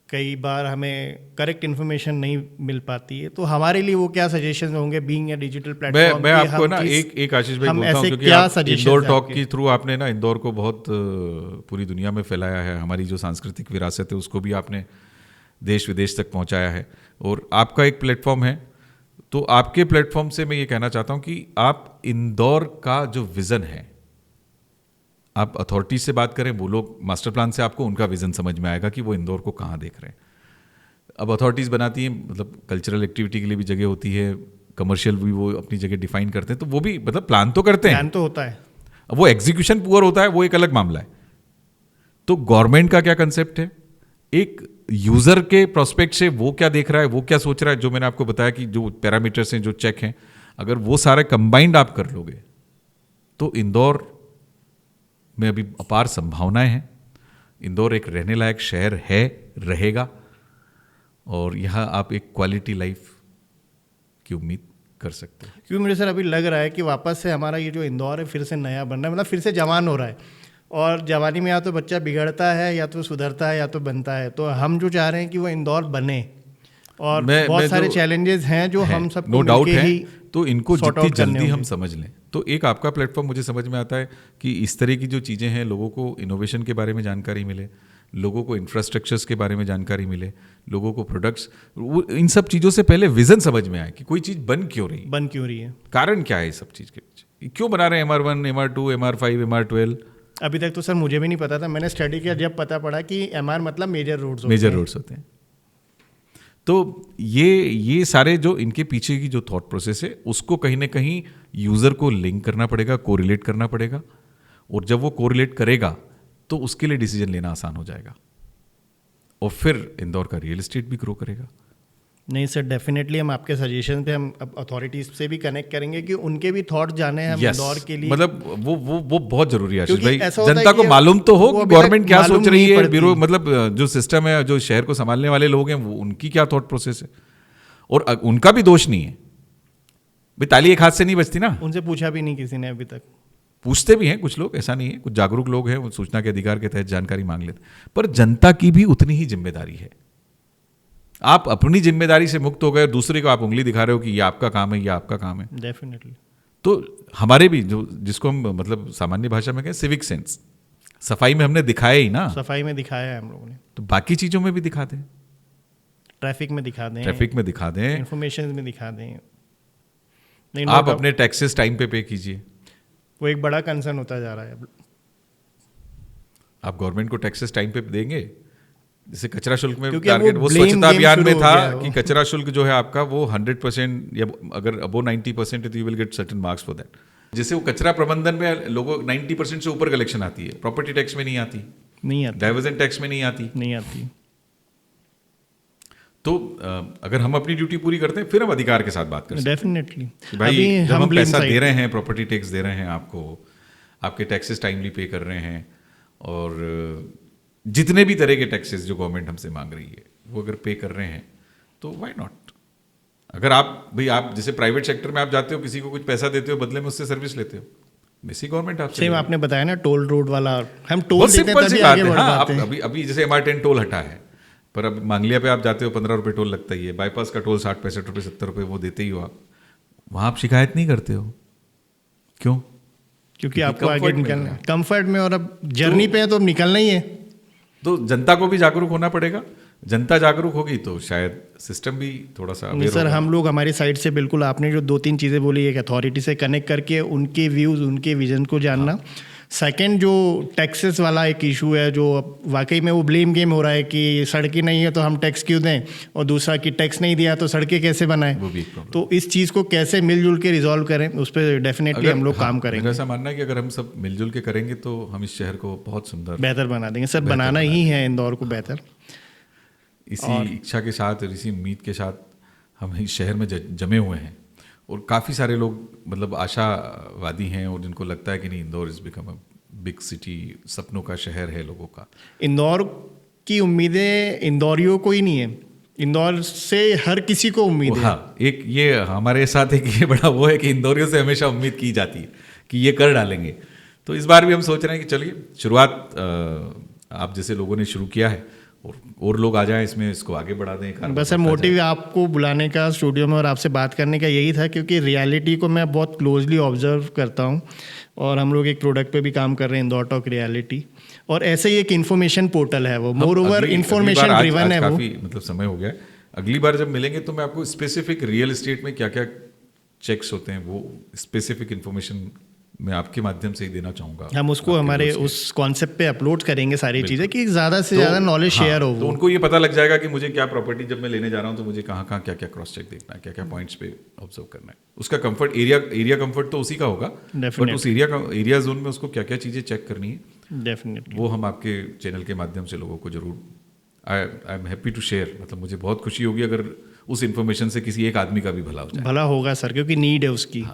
कई बार हमें करेक्ट इन्फॉर्मेशन नहीं मिल पाती है, तो हमारे लिए वो क्या सजेशन होंगे बीइंग ए डिजिटल प्लेटफॉर्म? मैं आपको ना एक आशीष भाई बोलता हूँ, क्योंकि आप इंदौर टॉक के थ्रू आपने ना इंदौर को बहुत पूरी दुनिया में फैलाया है, हमारी जो सांस्कृतिक विरासत है उसको भी आपने देश विदेश तक पहुँचाया है, और आपका एक प्लेटफॉर्म है। तो आपके प्लेटफॉर्म से मैं ये कहना चाहता हूँ कि आप इंदौर का जो विज़न है, आप अथॉरिटी से बात करें, वो लोग मास्टर प्लान से आपको उनका विज़न समझ में आएगा कि वो इंदौर को कहाँ देख रहे हैं। अब अथॉरिटीज़ बनाती हैं, मतलब कल्चरल एक्टिविटी के लिए भी जगह होती है, कमर्शियल भी वो अपनी जगह डिफाइन करते हैं, तो वो भी मतलब प्लान तो करते हैं, प्लान तो होता है। अब वो एग्जीक्यूशन पुअर होता है, वो एक अलग मामला है। तो गवर्नमेंट का क्या कंसेप्ट है, एक यूज़र के प्रोस्पेक्ट से वो क्या देख रहा है, वो क्या सोच रहा है, जो मैंने आपको बताया कि जो पैरामीटर्स हैं, जो चेक हैं, अगर वो सारे कंबाइंड आप कर लोगे तो इंदौर में अभी अपार संभावनाएं हैं। इंदौर एक रहने लायक शहर है, रहेगा, और यहाँ आप एक क्वालिटी लाइफ की उम्मीद कर सकते हैं। क्योंकि मुझे सर अभी लग रहा है कि वापस से हमारा ये जो इंदौर है फिर से नया बन रहा है, मतलब फिर से जवान हो रहा है, और जवानी में या तो बच्चा बिगड़ता है, या तो सुधरता है, या तो बनता है। तो हम जो चाह रहे हैं कि वो इंदौर बने, और बहुत सारे चैलेंजेस हैं जो हम सब नो डाउट है, तो इनको जितनी जल्दी हम समझ लें। तो एक आपका प्लेटफॉर्म मुझे समझ में आता है कि इस तरह की जो चीज़ें हैं, लोगों को इनोवेशन के बारे में जानकारी मिले, लोगों को इंफ्रास्ट्रक्चर्स के बारे में जानकारी मिले, लोगों को प्रोडक्ट्स, इन सब चीज़ों से पहले विजन समझ में आए कि कोई चीज़ बन क्यों रही है, कारण क्या है इस सब चीज़ के पीछे, क्यों बना रहे हैं MR1, MR2, MR5, MR12। अभी तक तो सर मुझे भी नहीं पता था, मैंने स्टडी किया जब पता पड़ा कि MR मतलब मेजर रोड्स होते हैं। तो ये सारे जो इनके पीछे की जो थॉट प्रोसेस है, उसको कहीं ना कहीं यूज़र को लिंक करना पड़ेगा, कोरिलेट करना पड़ेगा, और जब वो कोरिलेट करेगा तो उसके लिए डिसीजन लेना आसान हो जाएगा, और फिर इंदौर का रियल एस्टेट भी ग्रो करेगा। नहीं सर, डेफिनेटली हम आपके सजेशन पे हम अथॉरिटीज से भी कनेक्ट करेंगे कि उनके भी थॉट जाने हैं हम इंदौर के लिए, मतलब वो बहुत जरूरी है आशीष भाई। जनता को मालूम तो हो कि गवर्नमेंट क्या सोच रही है, ब्यूरो मतलब जो सिस्टम है, जो शहर को संभालने वाले लोग हैं, वो उनकी क्या थॉट प्रोसेस है, और उनका भी दोष नहीं है भाई, ताली एक हाथ से नहीं बजती ना। उनसे पूछा भी नहीं किसी ने अभी तक। पूछते भी हैं कुछ लोग, ऐसा नहीं है, कुछ जागरूक लोग हैं, वो सूचना के अधिकार के तहत जानकारी मांग लेते, पर जनता की भी उतनी ही जिम्मेदारी है। आप अपनी जिम्मेदारी से मुक्त हो गए, दूसरे को आप उंगली दिखा रहे हो कि ये आपका काम है, ये आपका काम है। डेफिनेटली। तो हमारे भी जो जिसको हम मतलब सामान्य भाषा में कहें सिविक सेंस, सफाई में हमने दिखाया ही ना, सफाई में दिखाया है हम लोगों ने, तो बाकी चीजों में भी दिखा दें, ट्रैफिक में दिखा दें, इंफॉर्मेशन में दिखा दें। आप अपने टैक्सेस टाइम पे कीजिए, वो एक बड़ा कंसर्न होता जा रहा है। आप गवर्नमेंट को टैक्सेस टाइम पे देंगे, जैसे कचरा शुल्क में टारगेट वो स्वच्छता अभियान में था कि कचरा शुल्क जो है आपका वो 100% या अगर अबो 90% है तो you will get certain marks for that. जैसे वो कचरा प्रबंधन में लोगों 90% से ऊपर कलेक्शन आती है, प्रॉपर्टी टैक्स में नहीं आती, डाइवर्जन टैक्स में नहीं आती। तो अगर हम अपनी ड्यूटी पूरी करते हैं फिर हम अधिकार के साथ बात कर सकते हैं। डेफिनेटली भाई जब हम पैसा दे रहे हैं, प्रॉपर्टी टैक्स दे रहे हैं आपको, आपके टैक्सेस टाइमली पे कर रहे हैं, और जितने भी तरह के टैक्सेस जो गवर्नमेंट हमसे मांग रही है वो अगर पे कर रहे हैं तो व्हाई नॉट। अगर आप जैसे प्राइवेट सेक्टर में आप जाते हो, किसी को कुछ पैसा देते हो, बदले में उससे सर्विस लेते हो, वैसी गवर्नमेंट आपसे सेम आपने बताया ना टोल रोड वाला, हम टोल बहुत देते हैं सिंपल सी तभी बात आगे है। बढ़ हाँ, पाते हैं। अभी जैसे MR10 टोल हटा है, पर अब मांगलिया पे आप जाते हो 15 रुपये टोल लगता ही है, बाईपास का टोल 60-65 रुपये 70 रुपये वो देते ही हो आप, वहाँ आप शिकायत नहीं करते हो, क्यों? क्योंकि आपको आगे comfort में निकलना है। है, कंफर्ट में, और अब जर्नी पे है तो अब निकलना ही है। तो जनता को भी जागरूक होना पड़ेगा, जनता जागरूक होगी तो शायद सिस्टम भी थोड़ा सा नहीं aware सर, होगा। हम लोग हमारी साइड से बिल्कुल, आपने जो 2-3 चीज़ें बोली, एक अथॉरिटी से कनेक्ट करके उनके व्यूज़, उनके विजन को जानना। सेकंड, जो टैक्सेस वाला एक इशू है, जो अब वाकई में वो ब्लेम गेम हो रहा है कि सड़कें नहीं है तो हम टैक्स क्यों दें, और दूसरा कि टैक्स नहीं दिया तो सड़कें कैसे बनाएं। वो भी एक problem। तो इस चीज़ को कैसे मिलजुल के रिजॉल्व करें, उस पर डेफिनेटली हम लोग काम करेंगे। मेरा ऐसा मानना है कि अगर हम सब मिलजुल के करेंगे तो हम इस शहर को बहुत सुंदर, बेहतर बना देंगे सर, बनाना ही है इंदौर को बेहतर। इसी इच्छा के साथ और इसी उम्मीद के साथ हम इस शहर में जमे हुए हैं, और काफ़ी सारे लोग मतलब आशावादी हैं और जिनको लगता है कि नहीं, Indore is become a big city, सपनों का शहर है लोगों का। इंदौर की उम्मीदें इंदौरियों को ही नहीं है, इंदौर से हर किसी को उम्मीद है। हाँ, एक ये हमारे साथ एक ये बड़ा वो है कि इंदौरियों से हमेशा उम्मीद की जाती है कि ये कर डालेंगे। तो इस बार भी हम सोच रहे हैं कि चलिए शुरुआत आप जैसे लोगों ने शुरू किया है, और लोग आ जाएं इसमें, इसको आगे बढ़ा दें। बस बढ़ता सर, मोटिव आपको बुलाने का स्टूडियो में और आपसे बात करने का यही था, क्योंकि रियलिटी को मैं बहुत क्लोजली ऑब्जर्व करता हूँ, और हम लोग एक प्रोडक्ट पे भी काम कर रहे हैं, इंदौर टॉक रियलिटी, और ऐसे ही एक इन्फॉर्मेशन पोर्टल है वो, मोर ओवर इन्फॉर्मेशन ड्रिवन है वो। काफ़ी मतलब समय हो गया है। अगली बार जब मिलेंगे तो मैं आपको स्पेसिफिक रियल एस्टेट में क्या क्या चेक्स होते हैं वो स्पेसिफिक इन्फॉर्मेशन मैं आपके माध्यम से ही देना चाहूँगा। हम उसको आपके हमारे दोस्त के। उस कॉन्सेप्ट पे अपलोड करेंगे सारी चीज़ें, कि ज़्यादा से ज़्यादा नॉलेज शेयर हो तो वो। उनको ये पता लग जाएगा कि मुझे क्या प्रॉपर्टी जब मैं लेने जा रहा हूँ तो मुझे कहाँ कहाँ क्या क्या क्रॉस चेक देखना है, क्या क्या पॉइंट्स पे ऑब्जर्व करना है। उसका कंफर्ट एरिया कंफर्ट तो उसी का होगा, बट उस एरिया जोन में उसको क्या क्या चीज़ें चेक करनी है, डेफिनेटली वो हम आपके चैनल के माध्यम से लोगों को जरूर, I am happy to share. मतलब मुझे बहुत खुशी होगी अगर उस इन्फॉर्मेशन से किसी एक आदमी का भी भला हो जाए। भला होगा सर, क्योंकि नीड है उसकी।